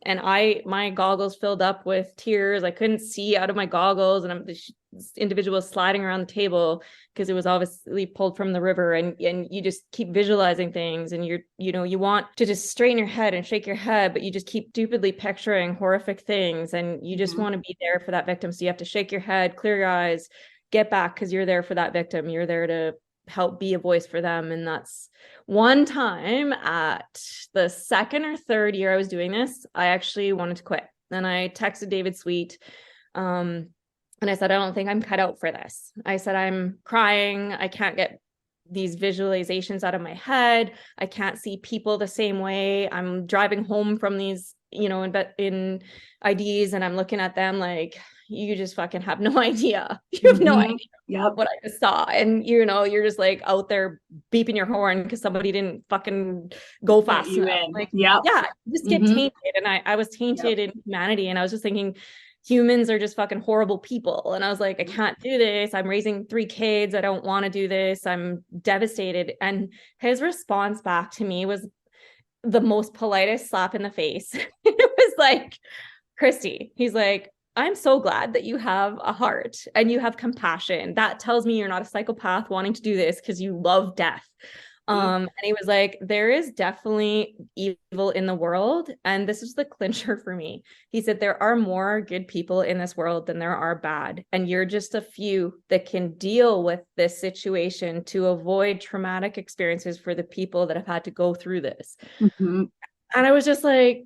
my goggles filled up with tears. I couldn't see out of my goggles, and this individual was sliding around the table because it was obviously pulled from the river, and you just keep visualizing things, and you want to just straighten your head and shake your head, but you just keep stupidly picturing horrific things, and you just want to be there for that victim. So you have to shake your head, clear your eyes, get back, because you're there for that victim. You're there to help be a voice for them. And that's one time at the 2nd or 3rd year I was doing this, I actually wanted to quit. And I texted David Sweet. And I said, I don't think I'm cut out for this. I said, I'm crying. I can't get these visualizations out of my head. I can't see people the same way. I'm driving home from these, in IDs, and I'm looking at them like, you just fucking have no idea. You have no idea what I just saw. And, you're just like out there beeping your horn because somebody didn't fucking go fast enough. Like, yeah, just get tainted. And I was tainted in humanity. And I was just thinking, humans are just fucking horrible people. And I was like, I can't do this. I'm raising 3 kids. I don't want to do this. I'm devastated. And his response back to me was the most politest slap in the face. It was like, Christie, he's like, I'm so glad that you have a heart and you have compassion. That tells me you're not a psychopath wanting to do this because you love death. And he was like, there is definitely evil in the world. And this is the clincher for me. He said, there are more good people in this world than there are bad. And you're just a few that can deal with this situation to avoid traumatic experiences for the people that have had to go through this. And I was just like,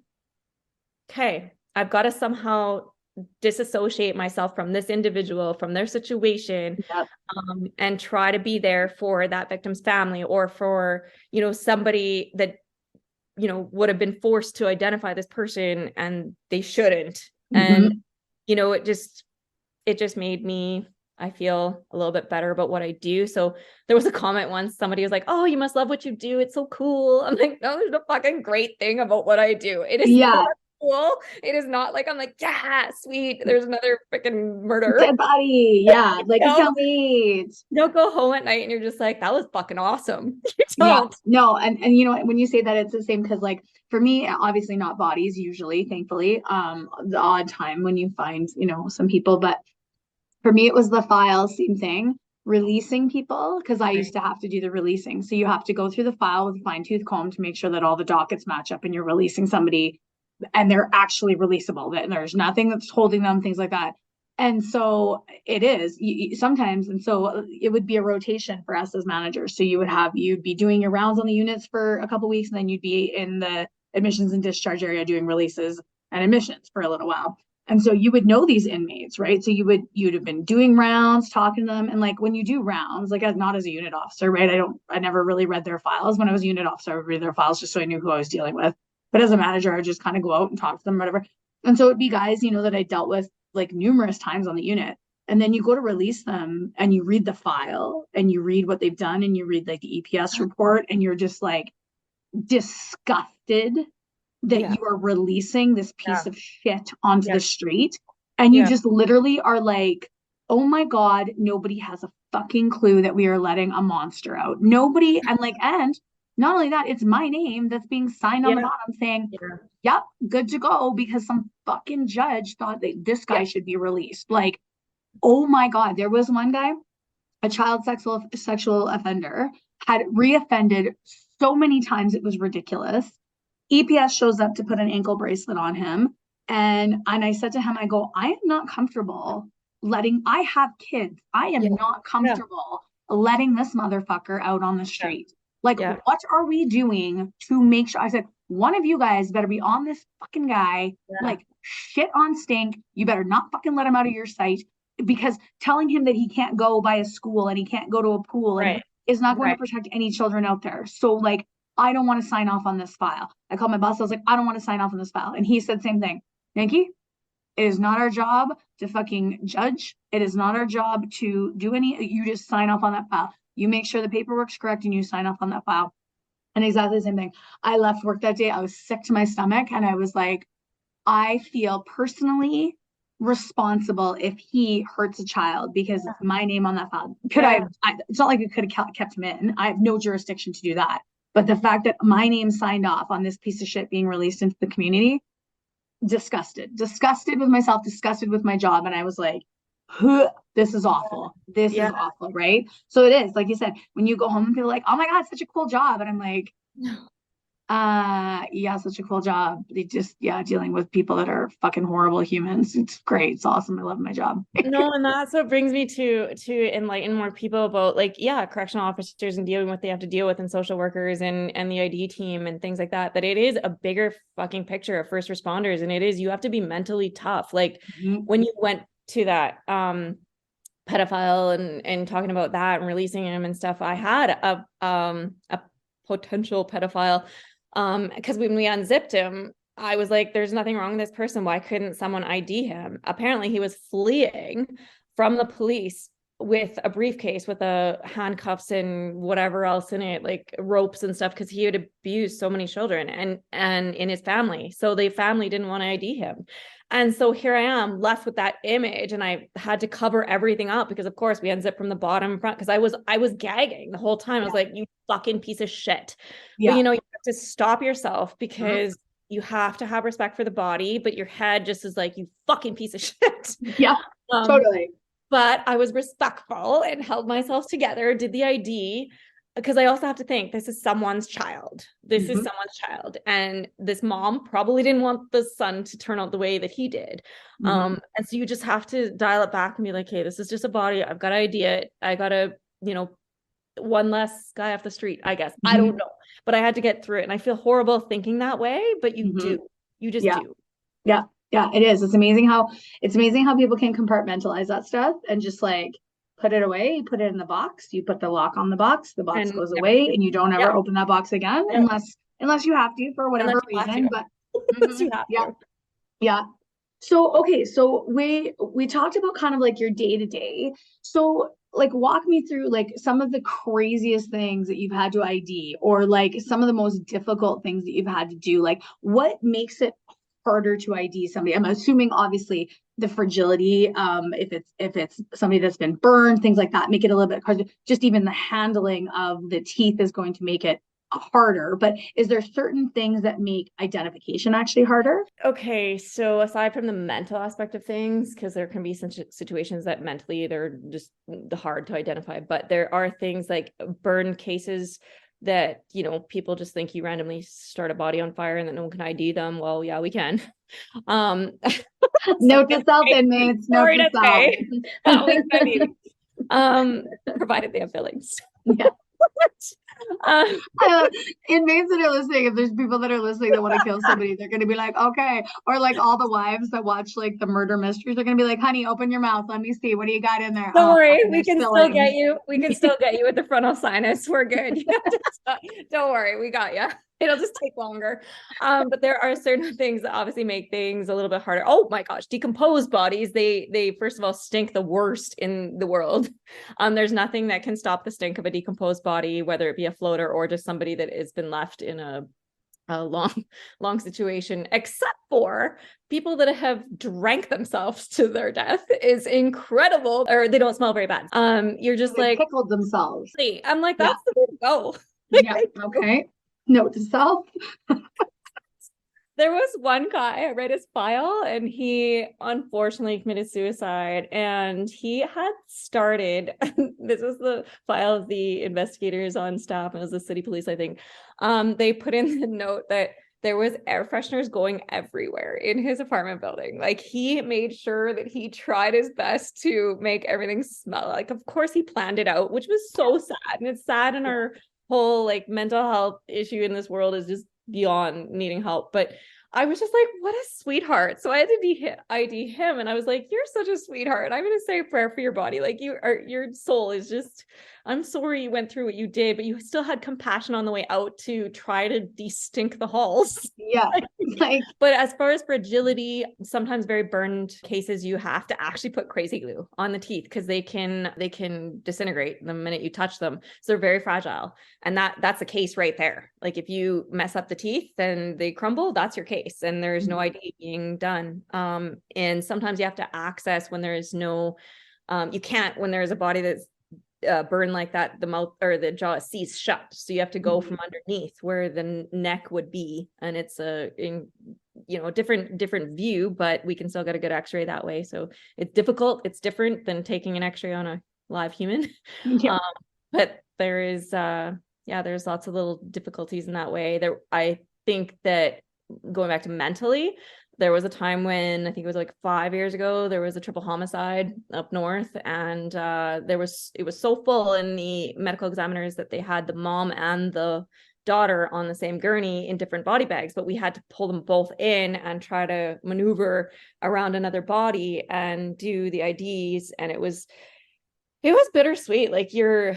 okay, I've got to somehow disassociate myself from this individual, from their situation, and try to be there for that victim's family, or for, somebody that, would have been forced to identify this person and they shouldn't. And, it just made me, I feel a little bit better about what I do. So there was a comment once, somebody was like, oh, you must love what you do. It's so cool. I'm like, no, there's a fucking great thing about what I do. It is not cool. It is not like I'm like, yeah, sweet. There's another freaking murder. Dead body. Yeah. Like, I can't wait. You don't go home at night and you're just like, that was fucking awesome. You don't. Yeah. No. And you know, when you say that, it's the same because like for me, obviously not bodies usually, thankfully, the odd time when you find, you know, some people, but for me, it was the file, same thing, releasing people because I used to have to do the releasing. So you have to go through the file with a fine tooth comb to make sure that all the dockets match up and you're releasing somebody and they're actually releasable, that there's nothing that's holding them, things like that. And so it is sometimes. And so it would be a rotation for us as managers. So you'd be doing your rounds on the units for a couple of weeks, and then you'd be in the admissions and discharge area doing releases and admissions for a little while. And so you would know these inmates, right? So you'd have been doing rounds, talking to them. And like when you do rounds, like not as a unit officer, right? I never really read their files. When I was a unit officer, I would read their files just so I knew who I was dealing with. But as a manager, I would just kind of go out and talk to them, whatever. And so it'd be guys, you know, that I dealt with like numerous times on the unit. And then you go to release them and you read the file and you read what they've done and you read like the EPS report and you're just like disgusted that you are releasing this piece of shit onto the street. And you just literally are like, oh my God, nobody has a fucking clue that we are letting a monster out. Nobody. And like, and not only that, it's my name that's being signed on the bottom saying, yep, good to go, because some fucking judge thought that this guy should be released. Like, oh my God, there was one guy, a child sexual offender, had reoffended so many times it was ridiculous. EPS shows up to put an ankle bracelet on him. And I said to him, I go, I am not comfortable I have kids. I am not comfortable letting this motherfucker out on the street. Like, what are we doing to make sure? I said, one of you guys better be on this fucking guy, like shit on stink. You better not fucking let him out of your sight, because telling him that he can't go by a school and he can't go to a pool and is not going to protect any children out there. So like, I don't want to sign off on this file. I called my boss. I was like, I don't want to sign off on this file. And he said, same thing. Nikki, it is not our job to fucking judge. It is not our job to do you just sign off on that file. You make sure the paperwork's correct and you sign off on that file. And exactly the same thing. I left work that day. I was sick to my stomach. And I was like, I feel personally responsible if he hurts a child because it's my name on that file. It's not like I could have kept him in. I have no jurisdiction to do that. But the fact that my name signed off on this piece of shit being released into the community, disgusted with myself, disgusted with my job. And I was like, this is awful. This is awful, right? So it is, like you said, when you go home and feel like, oh my God, such a cool job. And I'm like, such a cool job. They just, dealing with people that are fucking horrible humans. It's great. It's awesome. I love my job. No, and that's what brings me to enlighten more people about like, correctional officers and dealing with what they have to deal with, and social workers and the ID team and things like that, that it is a bigger fucking picture of first responders. And it is, you have to be mentally tough. Like when you went to that, pedophile and talking about that and releasing him and stuff, I had a potential pedophile, because when we unzipped him, I was like, there's nothing wrong with this person. Why couldn't someone ID him? Apparently he was fleeing from the police with a briefcase with handcuffs and whatever else in it, like ropes and stuff, because he had abused so many children and in his family. So the family didn't want to ID him. And so here I am left with that image, and I had to cover everything up because of course we unzipped from the bottom front, because I was gagging the whole time. I was like, you fucking piece of shit. But you know, you have to stop yourself, because you have to have respect for the body, but your head just is like, you fucking piece of shit. Yeah, totally. But I was respectful and held myself together, did the ID, because I also have to think, this is someone's child. This is someone's child. And this mom probably didn't want the son to turn out the way that he did. And so you just have to dial it back and be like, hey, this is just a body. I've got to ID it. I got to, one less guy off the street, I guess. I don't know. But I had to get through it. And I feel horrible thinking that way, but you do. You just do. Yeah. Yeah, it is. It's amazing how people can compartmentalize that stuff and just like put it away. You put it in the box, you put the lock on the box goes away, and you don't ever open that box again unless you have to for whatever reason. But you have to. Yeah. So, okay, so we talked about kind of like your day to day. So, like walk me through like some of the craziest things that you've had to ID or like some of the most difficult things that you've had to do. Like what makes it harder to ID somebody? I'm assuming obviously the fragility, if it's somebody that's been burned, things like that, make it a little bit harder. Just even the handling of the teeth is going to make it harder. But is there certain things that make identification actually harder? Okay, so aside from the mental aspect of things, because there can be some situations that mentally they're just hard to identify, but there are things like burn cases that, people just think you randomly start a body on fire and that no one can ID them. Well, yeah, we can. Note to self, inmates. Note Sorry to to self. say, at least I mean, provided they have fillings. Yeah. Um, Inmates that are listening, if there's people that are listening that want to kill somebody, they're going to be like, okay. Or like all the wives that watch like the murder mysteries, they're going to be like, honey, open your mouth. Let me see. What do you got in there? Don't Oh, worry, fucking, we there's can still fillings. get you. We can still get you with the frontal sinus. We're good. Don't worry, we got you. It'll just take longer. But there are certain things that obviously make things a little bit harder. Oh my gosh, decomposed bodies, they first of all stink the worst in the world. There's nothing that can stop the stink of a decomposed body, whether it be a floater or just somebody that has been left in a long situation, except for people that have drank themselves to their death is incredible, or they don't smell very bad. You're just They like, pickled themselves. I'm like, Yeah. that's the way to go. Yeah. Okay. Note to self. There was one guy, I read his file, and he unfortunately committed suicide. And he had started, this was the file of the investigators on staff, and it was the city police, I think. They put in the note that there was air fresheners going everywhere in his apartment building. Like he made sure that he tried his best to make everything smell like, of course he planned it out, which was so sad. And it's sad in our whole like mental health issue in this world is just beyond needing help. But I was just like, what a sweetheart. So I had to ID him. And I was like, you're such a sweetheart. I'm going to say a prayer for your body. Like your soul is just, I'm sorry you went through what you did, but you still had compassion on the way out to try to de-stink the halls. Yeah. Like, but as far as fragility, sometimes very burned cases, you have to actually put crazy glue on the teeth because they can disintegrate the minute you touch them. So they're very fragile. And that's the case right there. Like if you mess up the teeth, then they crumble, that's your case. And there's no ID being done. And sometimes you have to access when there is no, you can't, when there's a body that's burn like that, the mouth or the jaw is seized shut, so you have to go from underneath where the neck would be, and it's a different view, but we can still get a good x-ray that way. So it's difficult, it's different than taking an x-ray on a live human. yeah. But there is there's lots of little difficulties in that way. I think that going back to mentally, there was a time when I think it was like 5 years ago, there was a triple homicide up north, and it was so full in the medical examiners that they had the mom and the daughter on the same gurney in different body bags, but we had to pull them both in and try to maneuver around another body and do the IDs. And it was bittersweet. Like you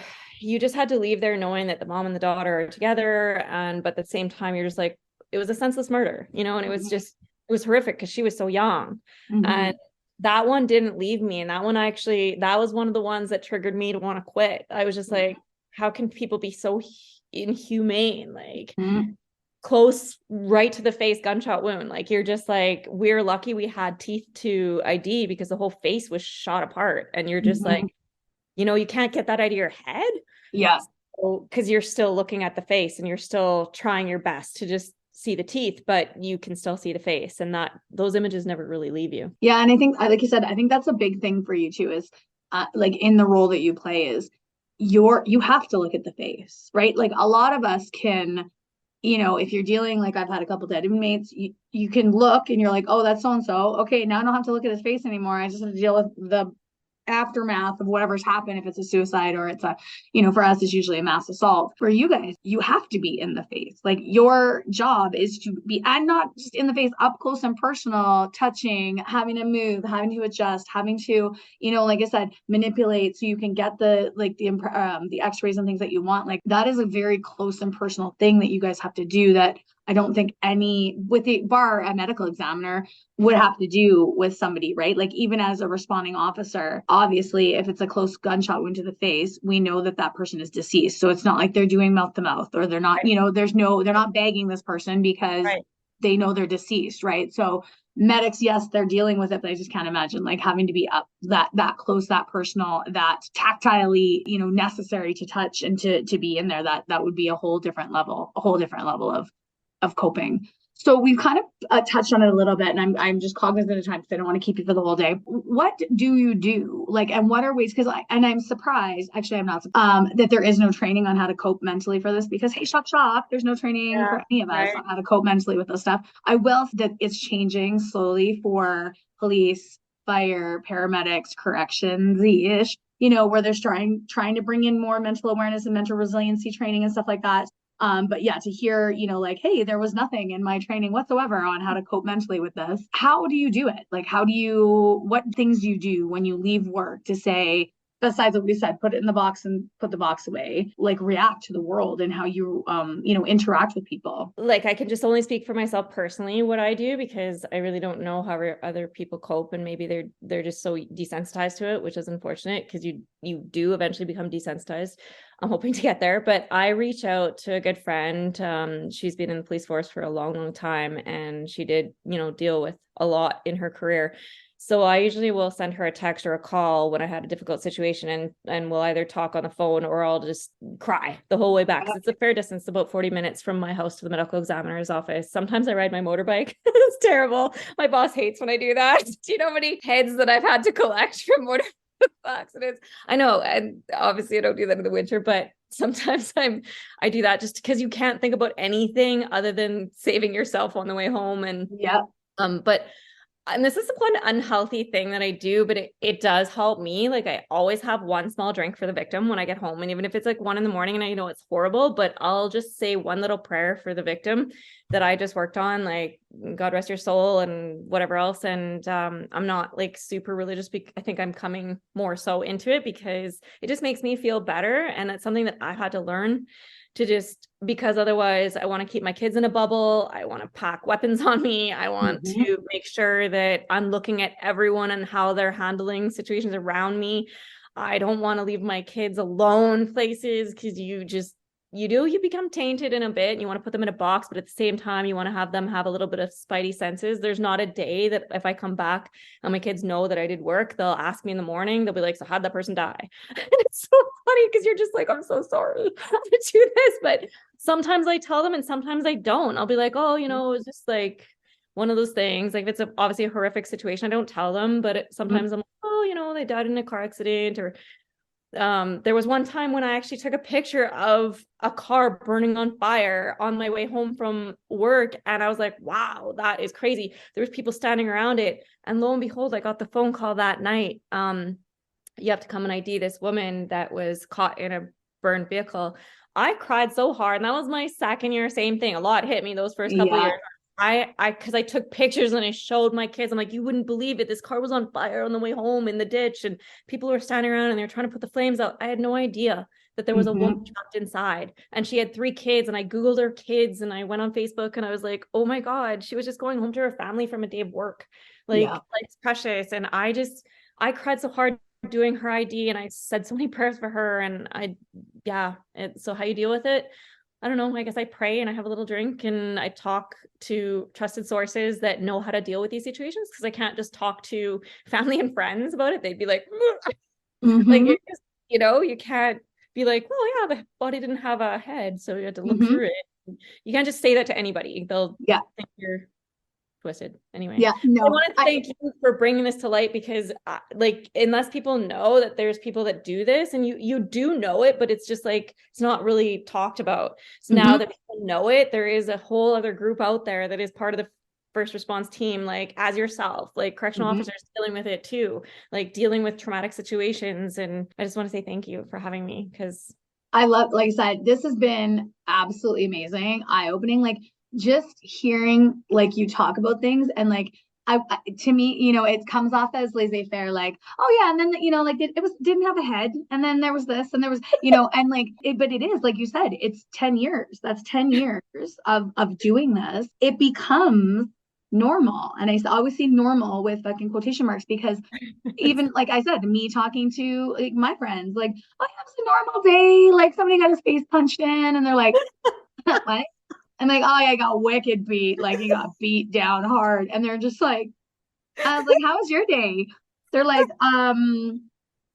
just had to leave there knowing that the mom and the daughter are together, but at the same time, you're just like, it was a senseless murder, and it was just, it was horrific because she was so young. And that one didn't leave me. And that was one of the ones that triggered me to want to quit. I was just like, how can people be so inhumane? Like close right to the face gunshot wound. Like you're just like, we're lucky we had teeth to ID because the whole face was shot apart. And you're just like, you can't get that out of your head. Yeah. Because you're still looking at the face and you're still trying your best to just see the teeth, but you can still see the face, and that those images never really leave you. Yeah. And I think, like you said, I think that's a big thing for you too, is like in the role that you play is you have to look at the face, right? Like a lot of us can, if you're dealing, like I've had a couple dead inmates, you can look and you're like, oh, that's so-and-so. Okay, now I don't have to look at his face anymore. I just have to deal with the aftermath of whatever's happened, if it's a suicide or it's a, for us it's usually a mass assault. For you guys, you have to be in the face. Like your job is to be, and not just in the face, up close and personal, touching, having to move, having to adjust, having to, like I said, manipulate so you can get the x-rays and things that you want. Like that is a very close and personal thing that you guys have to do, that I don't think any, with the bar a medical examiner, would have to do with somebody, right? Like even as a responding officer, obviously, if it's a close gunshot wound to the face, we know that that person is deceased. So it's not like they're doing mouth to mouth, or they're not, they're not bagging this person because Right. they know they're deceased, right? So medics, yes, they're dealing with it, but I just can't imagine like having to be up that close, that personal, that tactilely, necessary to touch and to be in there. That would be a whole different level of coping. So we've kind of touched on it a little bit, and I'm just cognizant of time because I don't want to keep you for the whole day. What do you do? Like, and what are ways? Because I'm surprised. Actually, I'm not that there is no training on how to cope mentally for this. Because hey, shock, there's no training for any of us on how to cope mentally with this stuff. I will that it's changing slowly for police, fire, paramedics, corrections-ish. Where they're trying to bring in more mental awareness and mental resiliency training and stuff like that. But yeah, to hear, like, hey, there was nothing in my training whatsoever on how to cope mentally with this. How do you do it? Like, what things do you do when you leave work to say, besides what we said, put it in the box and put the box away, like react to the world and how you, interact with people? Like I can just only speak for myself personally what I do, because I really don't know how other people cope, and maybe they're just so desensitized to it, which is unfortunate because you do eventually become desensitized. I'm hoping to get there, but I reach out to a good friend. She's been in the police force for a long time, and she did, deal with a lot in her career. So I usually will send her a text or a call when I had a difficult situation, and we'll either talk on the phone or I'll just cry the whole way back. 'Cause it's a fair distance, about 40 minutes from my house to the medical examiner's office. Sometimes I ride my motorbike. It's terrible. My boss hates when I do that. Do you know how many heads that I've had to collect from motorbike accidents? I know, and obviously I don't do that in the winter, but sometimes I do that just because you can't think about anything other than saving yourself on the way home. And and this is one unhealthy thing that I do, but it does help me. Like I always have one small drink for the victim when I get home. And even if it's like 1 a.m. and I know it's horrible, but I'll just say one little prayer for the victim that I just worked on, like God rest your soul and whatever else. And I'm not like super religious. I think I'm coming more so into it because it just makes me feel better. And it's something that I had to learn to just, because otherwise I want to keep my kids in a bubble. I want to pack weapons on me. I want to make sure that I'm looking at everyone and how they're handling situations around me. I don't want to leave my kids alone places because you become tainted in a bit and you want to put them in a box, but at the same time, you want to have them have a little bit of spidey senses. There's not a day that if I come back and my kids know that I did work, they'll ask me in the morning, they'll be like, so how'd that person die? And it's so funny because you're just like, I'm so sorry to do this. But sometimes I tell them and sometimes I don't. I'll be like, oh, it was just like one of those things. Like if it's obviously a horrific situation, I don't tell them, but sometimes I'm like, oh, they died in a car accident, or there was one time when I actually took a picture of a car burning on fire on my way home from work. And I was like, wow, that is crazy. There was people standing around it. And lo and behold, I got the phone call that night. You have to come and ID this woman that was caught in a burned vehicle. I cried so hard. And that was my second year, same thing. A lot hit me those first couple of years. Because I took pictures and I showed my kids. I'm like, you wouldn't believe it. This car was on fire on the way home in the ditch, and people were standing around and they're trying to put the flames out. I had no idea that there was a woman trapped inside, and she had 3 kids. And I Googled her kids and I went on Facebook and I was like, oh my God, she was just going home to her family from a day of work. It's precious. And I cried so hard doing her ID, and I said so many prayers for her. And so how you deal with it? I don't know. I guess I pray and I have a little drink and I talk to trusted sources that know how to deal with these situations, because I can't just talk to family and friends about it. They'd be like, like, you can't be like, well, yeah, the body didn't have a head, so you had to look through it. You can't just say that to anybody. They'll think you're twisted. Anyway, I want to thank you for bringing this to light, because unless people know that there's people that do this, and you do know it, but it's just like it's not really talked about. So now that people know it, there is a whole other group out there that is part of the first response team, like as yourself, like correctional officers dealing with it too, like dealing with traumatic situations. And I just want to say thank you for having me, because I love, like I said, this has been absolutely amazing, eye-opening. Like just hearing like you talk about things, and like to me, you know, it comes off as laissez-faire, like, oh yeah, and then, you know, like it was didn't have a head, and then there was this, and there was, you know, and like but it is, like you said, it's 10 years. That's 10 years of doing this. It becomes normal. And I always see normal with fucking quotation marks, because even like I said, me talking to like my friends, like, oh yeah, it's a normal day. Like somebody got his face punched in, and they're like, what? And like, oh yeah, I got wicked beat. Like he got beat down hard. And they're just like, I was like, how was your day? They're like,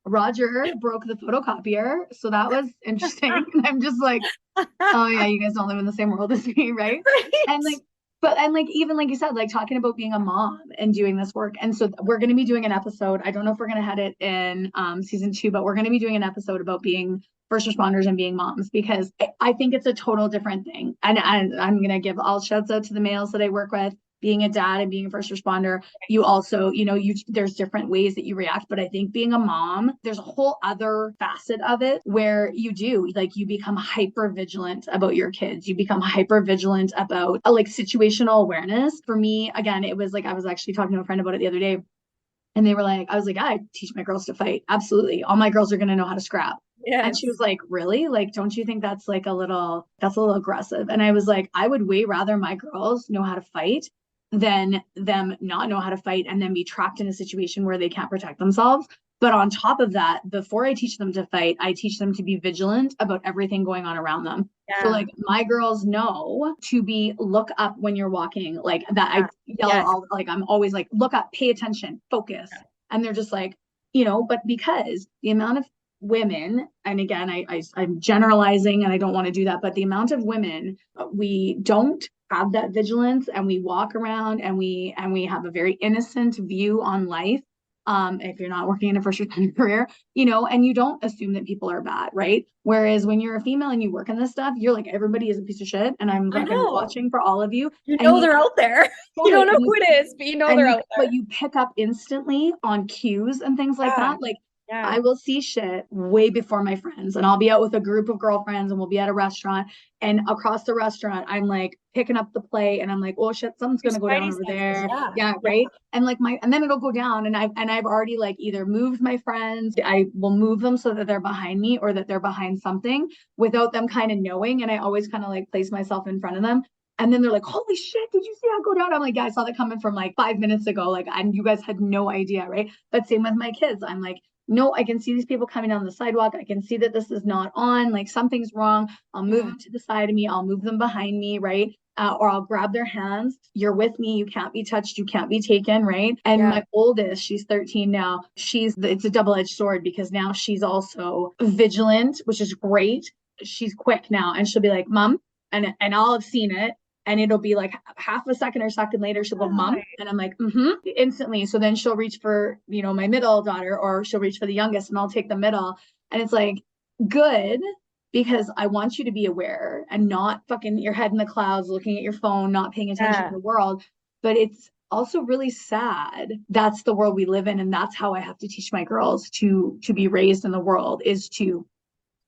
Roger broke the photocopier. So that was interesting. And I'm just like, oh yeah, you guys don't live in the same world as me, right? And like, and like, even like you said, like talking about being a mom and doing this work. And so we're going to be doing an episode. I don't know if we're going to have it in season 2, but we're going to be doing an episode about being first responders and being moms, because I think it's a total different thing. And I'm going to give all shouts out to the males that I work with. Being a dad and being a first responder, you also, you know, there's different ways that you react. But I think being a mom, there's a whole other facet of it where you do, like, you become hyper vigilant about your kids. You become hyper vigilant about like situational awareness. For me, again, it was like, I was actually talking to a friend about it the other day, and they were like, I was like, I teach my girls to fight. Absolutely. All my girls are going to know how to scrap. Yes. And she was like, really? Like, don't you think that's like that's a little aggressive? And I was like, I would way rather my girls know how to fight than them not know how to fight and then be trapped in a situation where they can't protect themselves. But on top of that, before I teach them to fight, I teach them to be vigilant about everything going on around them. Yeah. So like my girls know to look up when you're walking, like that. Yeah. I yell, yes. Like I'm always like, look up, pay attention, focus. Yeah. And they're just like, you know, but because the amount of women, and again, I'm generalizing and I don't want to do that, but the amount of women, we don't have that vigilance, and we walk around and we have a very innocent view on life. If you're not working in a first responder career, you know, and you don't assume that people are bad, right? Whereas when you're a female and you work in this stuff, you're like, everybody is a piece of shit, and I'm fucking watching for all of you. You know they're out there. You don't know who it is, but you know they're out there. But you pick up instantly on cues and things like that. Like, yeah. I will see shit way before my friends, and I'll be out with a group of girlfriends and we'll be at a restaurant, and across the restaurant, I'm like picking up the plate and I'm like, oh shit, something's going to go down over there. Yeah. Right. And like and then it'll go down, and I've already like either moved my friends. I will move them so that they're behind me or that they're behind something without them kind of knowing. And I always kind of like place myself in front of them. And then they're like, holy shit, did you see that go down? I'm like, yeah, I saw that coming from like 5 minutes ago. Like, and you guys had no idea. Right. But same with my kids. I'm like, no, I can see these people coming down the sidewalk. I can see that this is not on, like something's wrong. I'll move them to the side of me. I'll move them behind me, right? Or I'll grab their hands. You're with me. You can't be touched. You can't be taken, right? And my oldest, she's 13 now. It's a double-edged sword, because now she's also vigilant, which is great. She's quick now, and she'll be like, Mom, and I'll have seen it. And it'll be like half a second or second later, she'll go, Mom. And I'm like, instantly. So then she'll reach for, you know, my middle daughter, or she'll reach for the youngest, and I'll take the middle. And it's like, good, because I want you to be aware and not fucking your head in the clouds, looking at your phone, not paying attention to the world. But it's also really sad. That's the world we live in. And that's how I have to teach my girls to be raised in the world, is to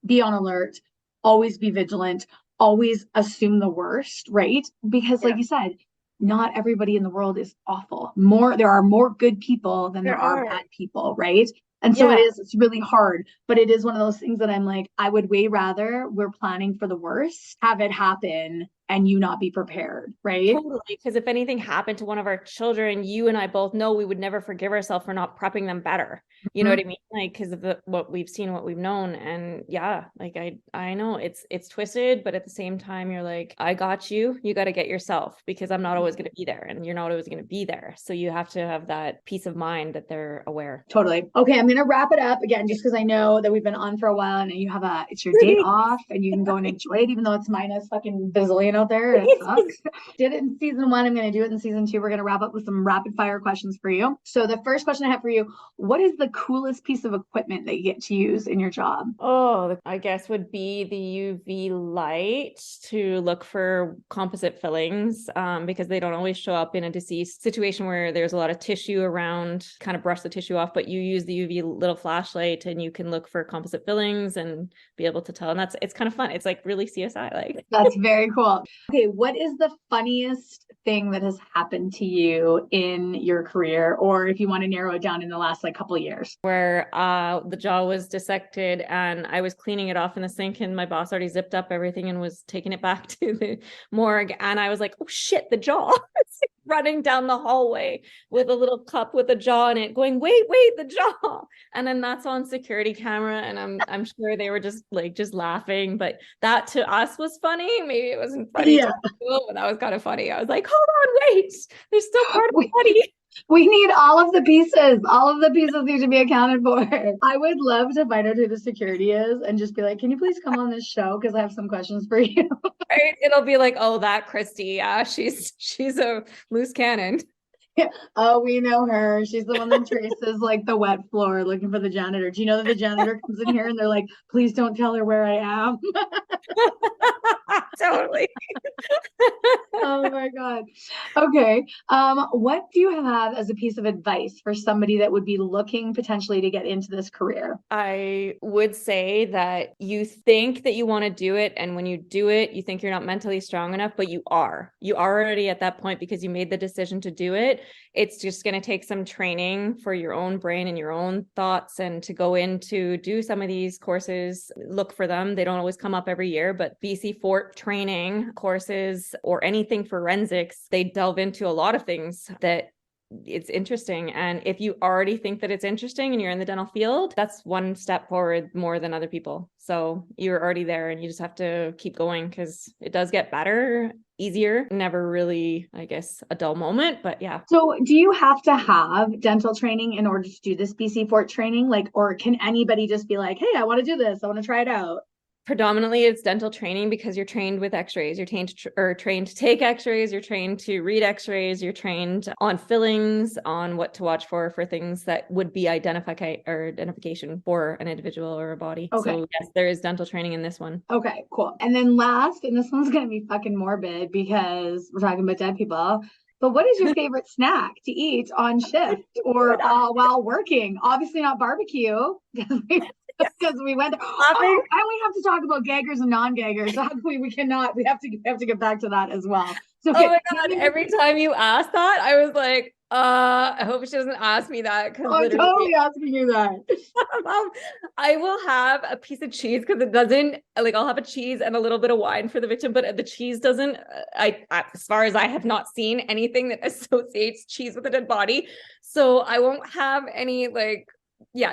be on alert, always be vigilant, always assume the worst, right? Because like you said, not everybody in the world is awful. There are more good people than there are bad people, right? And so it's really hard, but it is one of those things that I'm like, I would way rather we're planning for the worst, have it happen, and you not be prepared, right? Totally. Because if anything happened to one of our children, you and I both know we would never forgive ourselves for not prepping them better. You know what I mean? Like, because of what we've seen, what we've known. And yeah, like I know it's twisted, but at the same time, you're like, I got you. You got to get yourself, because I'm not always going to be there, and you're not always going to be there. So you have to have that peace of mind that they're aware. Totally. Okay, I'm going to wrap it up again, just because I know that we've been on for a while, and it's your day off, and you can go and enjoy it, even though it's minus fucking bazillion out there. It sucks. Did it in season 1. I'm going to do it in season 2. We're going to wrap up with some rapid fire questions for you. So the first question I have for you: what is the coolest piece of equipment that you get to use in your job? Oh, I guess would be the UV light to look for composite fillings, because they don't always show up in a deceased situation where there's a lot of tissue around, kind of brush the tissue off, but you use the UV little flashlight and you can look for composite fillings and be able to tell. And it's kind of fun. It's like really CSI like. That's very cool. Okay, what is the funniest thing that has happened to you in your career, or if you want to narrow it down in the last like couple of years? Where the jaw was dissected and I was cleaning it off in the sink, and my boss already zipped up everything and was taking it back to the morgue. And I was like, oh shit, the jaw. Running down the hallway with a little cup with a jaw in it, going, wait, the jaw. And then that's on security camera. And I'm sure they were just laughing, but that to us was funny. Maybe it wasn't funny to people, but that was kind of funny. I was like, hold on, wait, there's still part of the body. We need all of the pieces. All of the pieces need to be accounted for. I would love to find out who the security is and just be like, can you please come on this show? Because I have some questions for you. Right? It'll be like, oh, that Christie. Yeah, she's a loose cannon. Yeah. Oh, we know her. She's the one that traces like the wet floor looking for the janitor. Do you know that the janitor comes in here and they're like, please don't tell her where I am? Totally. Oh my God. Okay. What do you have as a piece of advice for somebody that would be looking potentially to get into this career? I would say that you think that you want to do it, and when you do it, you think you're not mentally strong enough, but you are. You are already at that point because you made the decision to do it. It's just going to take some training for your own brain and your own thoughts, and to go in to do some of these courses, look for them. They don't always come up every year, but BC Fort training courses or anything forensics, they delve into a lot of things that it's interesting. And if you already think that it's interesting and you're in the dental field, that's one step forward more than other people. So you're already there, and you just have to keep going because it does get better, easier. Never really, I guess, a dull moment, but yeah. So do you have to have dental training in order to do this BC Fort training? Like, or can anybody just be like, hey, I want to do this, I want to try it out? Predominantly it's dental training because you're trained with x-rays. You're trained to take x-rays, you're trained to read x-rays, you're trained on fillings, on what to watch for things that would be identification for an individual or a body. Okay. So yes, there is dental training in this one. Okay, cool. And then last, and this one's going to be fucking morbid because we're talking about dead people, but what is your favorite snack to eat on shift or while working? Obviously not barbecue because we went. Oh, and we have to talk about gaggers and non-gaggers. We cannot. We have to get back to that as well. So, oh my God! Every time you ask that, I was like, I hope she doesn't ask me that. I'm totally asking you that. I will have a piece of cheese because it doesn't, like, I'll have a cheese and a little bit of wine for the victim, but the cheese doesn't, as far as I have not seen anything that associates cheese with a dead body. So I won't have any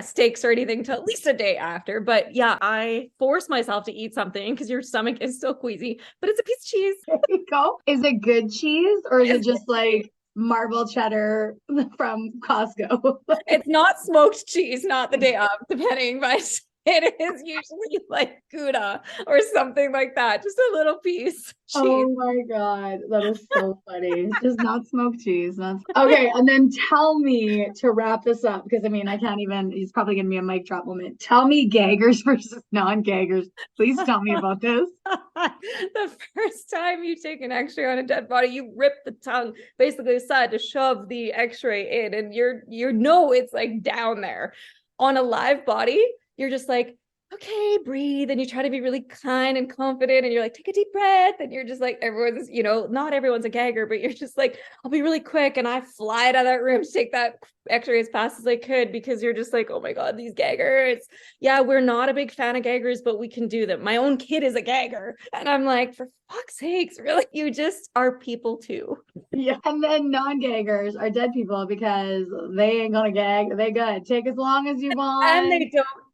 steaks or anything till at least a day after. But yeah, I force myself to eat something because your stomach is still queasy, but it's a piece of cheese. There you go. Is it good cheese or is it just like marble cheddar from Costco? It's not smoked cheese, not the day of, depending, but it is usually like Gouda or something like that. Just a little piece. Cheese. Oh my God. That is so funny. Just not smoked cheese. Okay. And then tell me, to wrap this up, because I mean, I can't even, it's probably going to be a mic drop moment. Tell me gaggers versus non-gaggers. Please tell me about this. The first time you take an x-ray on a dead body, you rip the tongue basically aside to shove the x-ray in, and it's like down there. On a live body, you're just like, okay, breathe. And you try to be really kind and confident. And you're like, take a deep breath. And you're just like, everyone's, not everyone's a gagger, but you're just like, I'll be really quick. And I fly out of that room to take that x-ray as fast as I could, because you're just like, oh my God, these gaggers. Yeah, we're not a big fan of gaggers, but we can do them. My own kid is a gagger. And I'm like, for fuck's sakes, really? You just are people too. Yeah. And then non-gaggers are dead people because they ain't gonna gag. They good. Take as long as you want. And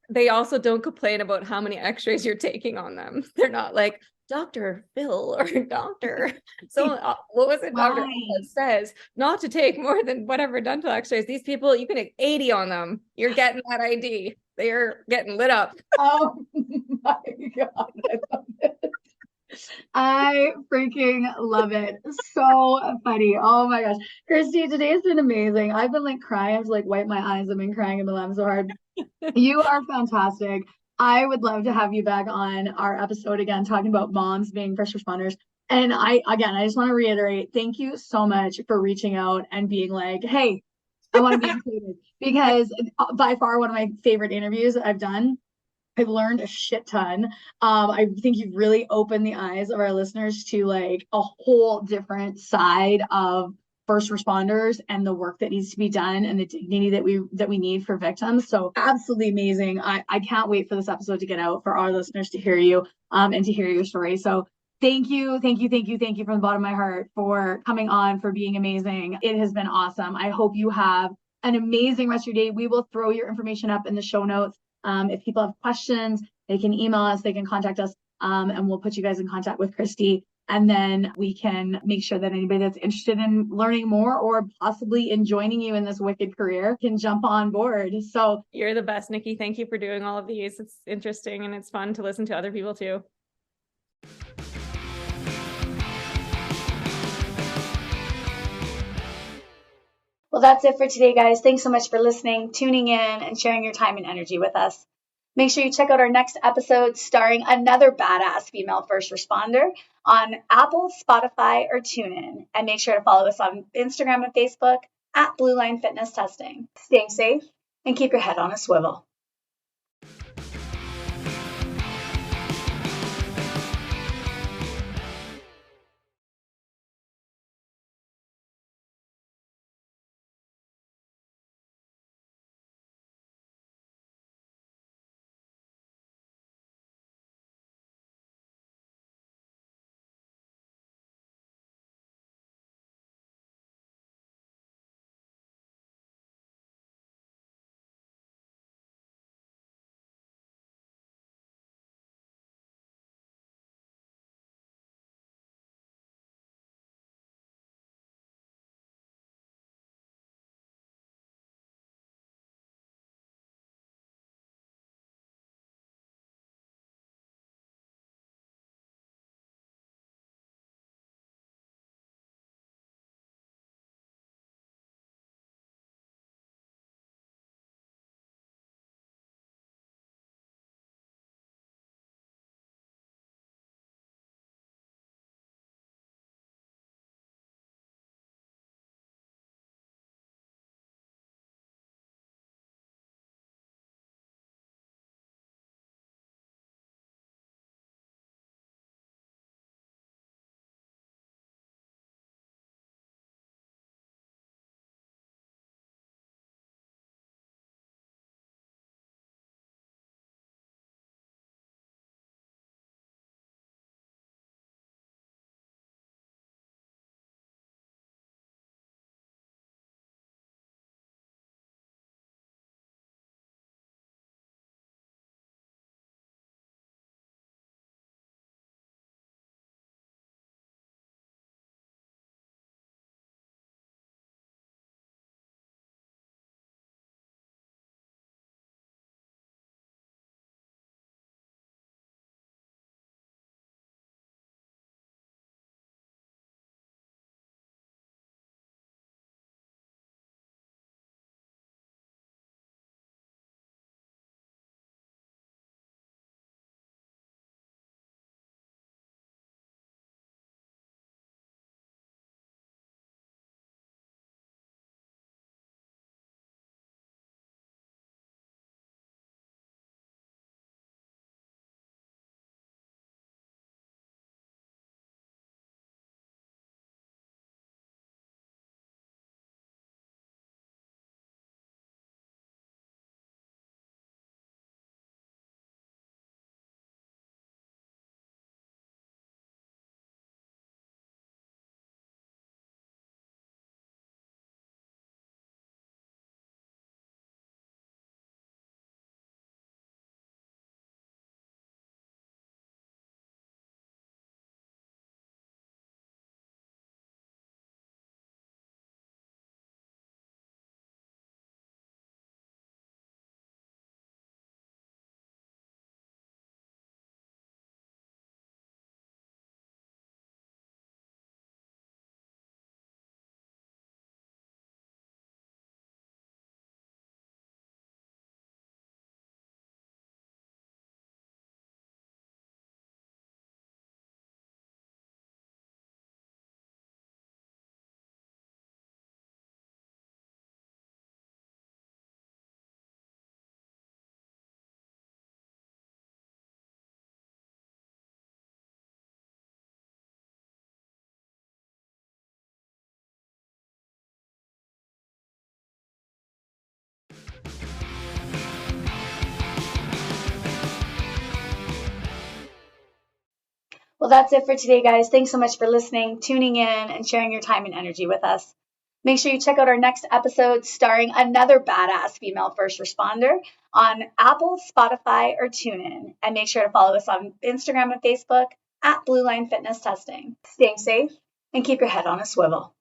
they also don't complain about how many x-rays you're taking on them. They're not like, Dr. Phil or Dr. So what was it? Dr. says not to take more than whatever dental x-rays. These people, you can take 80 on them. You're getting that ID. They're getting lit up. Oh my God. I love it. I freaking love it. So funny. Oh my gosh. Christie, today's been amazing. I've been like crying. I have to like wipe my eyes. I've been crying. I've been laughing so hard. You are fantastic. I would love to have you back on our episode again, talking about moms being first responders. And I just want to reiterate, thank you so much for reaching out and being like, hey, I want to be included, because by far one of my favorite interviews I've done I've learned a shit ton. I think you've really opened the eyes of our listeners to like a whole different side of first responders and the work that needs to be done and the dignity that we need for victims. So absolutely amazing. I can't wait for this episode to get out for our listeners to hear you and to hear your story. So thank you from the bottom of my heart for coming on, for being amazing. It has been awesome. I hope you have an amazing rest of your day. We will throw your information up in the show notes. If people have questions, they can email us, they can contact us, and we'll put you guys in contact with Christie. And then we can make sure that anybody that's interested in learning more or possibly in joining you in this wicked career can jump on board. So you're the best, Nikki. Thank you for doing all of these. It's interesting and it's fun to listen to other people too. Well, that's it for today, guys. Thanks so much for listening, tuning in, and sharing your time and energy with us. Make sure you check out our next episode starring another badass female first responder on Apple, Spotify, or TuneIn. And make sure to follow us on Instagram and Facebook at Blue Line Fitness Testing. Stay safe and keep your head on a swivel. Well, that's it for today, guys. Thanks so much for listening, tuning in, and sharing your time and energy with us. Make sure you check out our next episode starring another badass female first responder on Apple, Spotify, or TuneIn. And make sure to follow us on Instagram and Facebook at Blue Line Fitness Testing. Stay safe and keep your head on a swivel.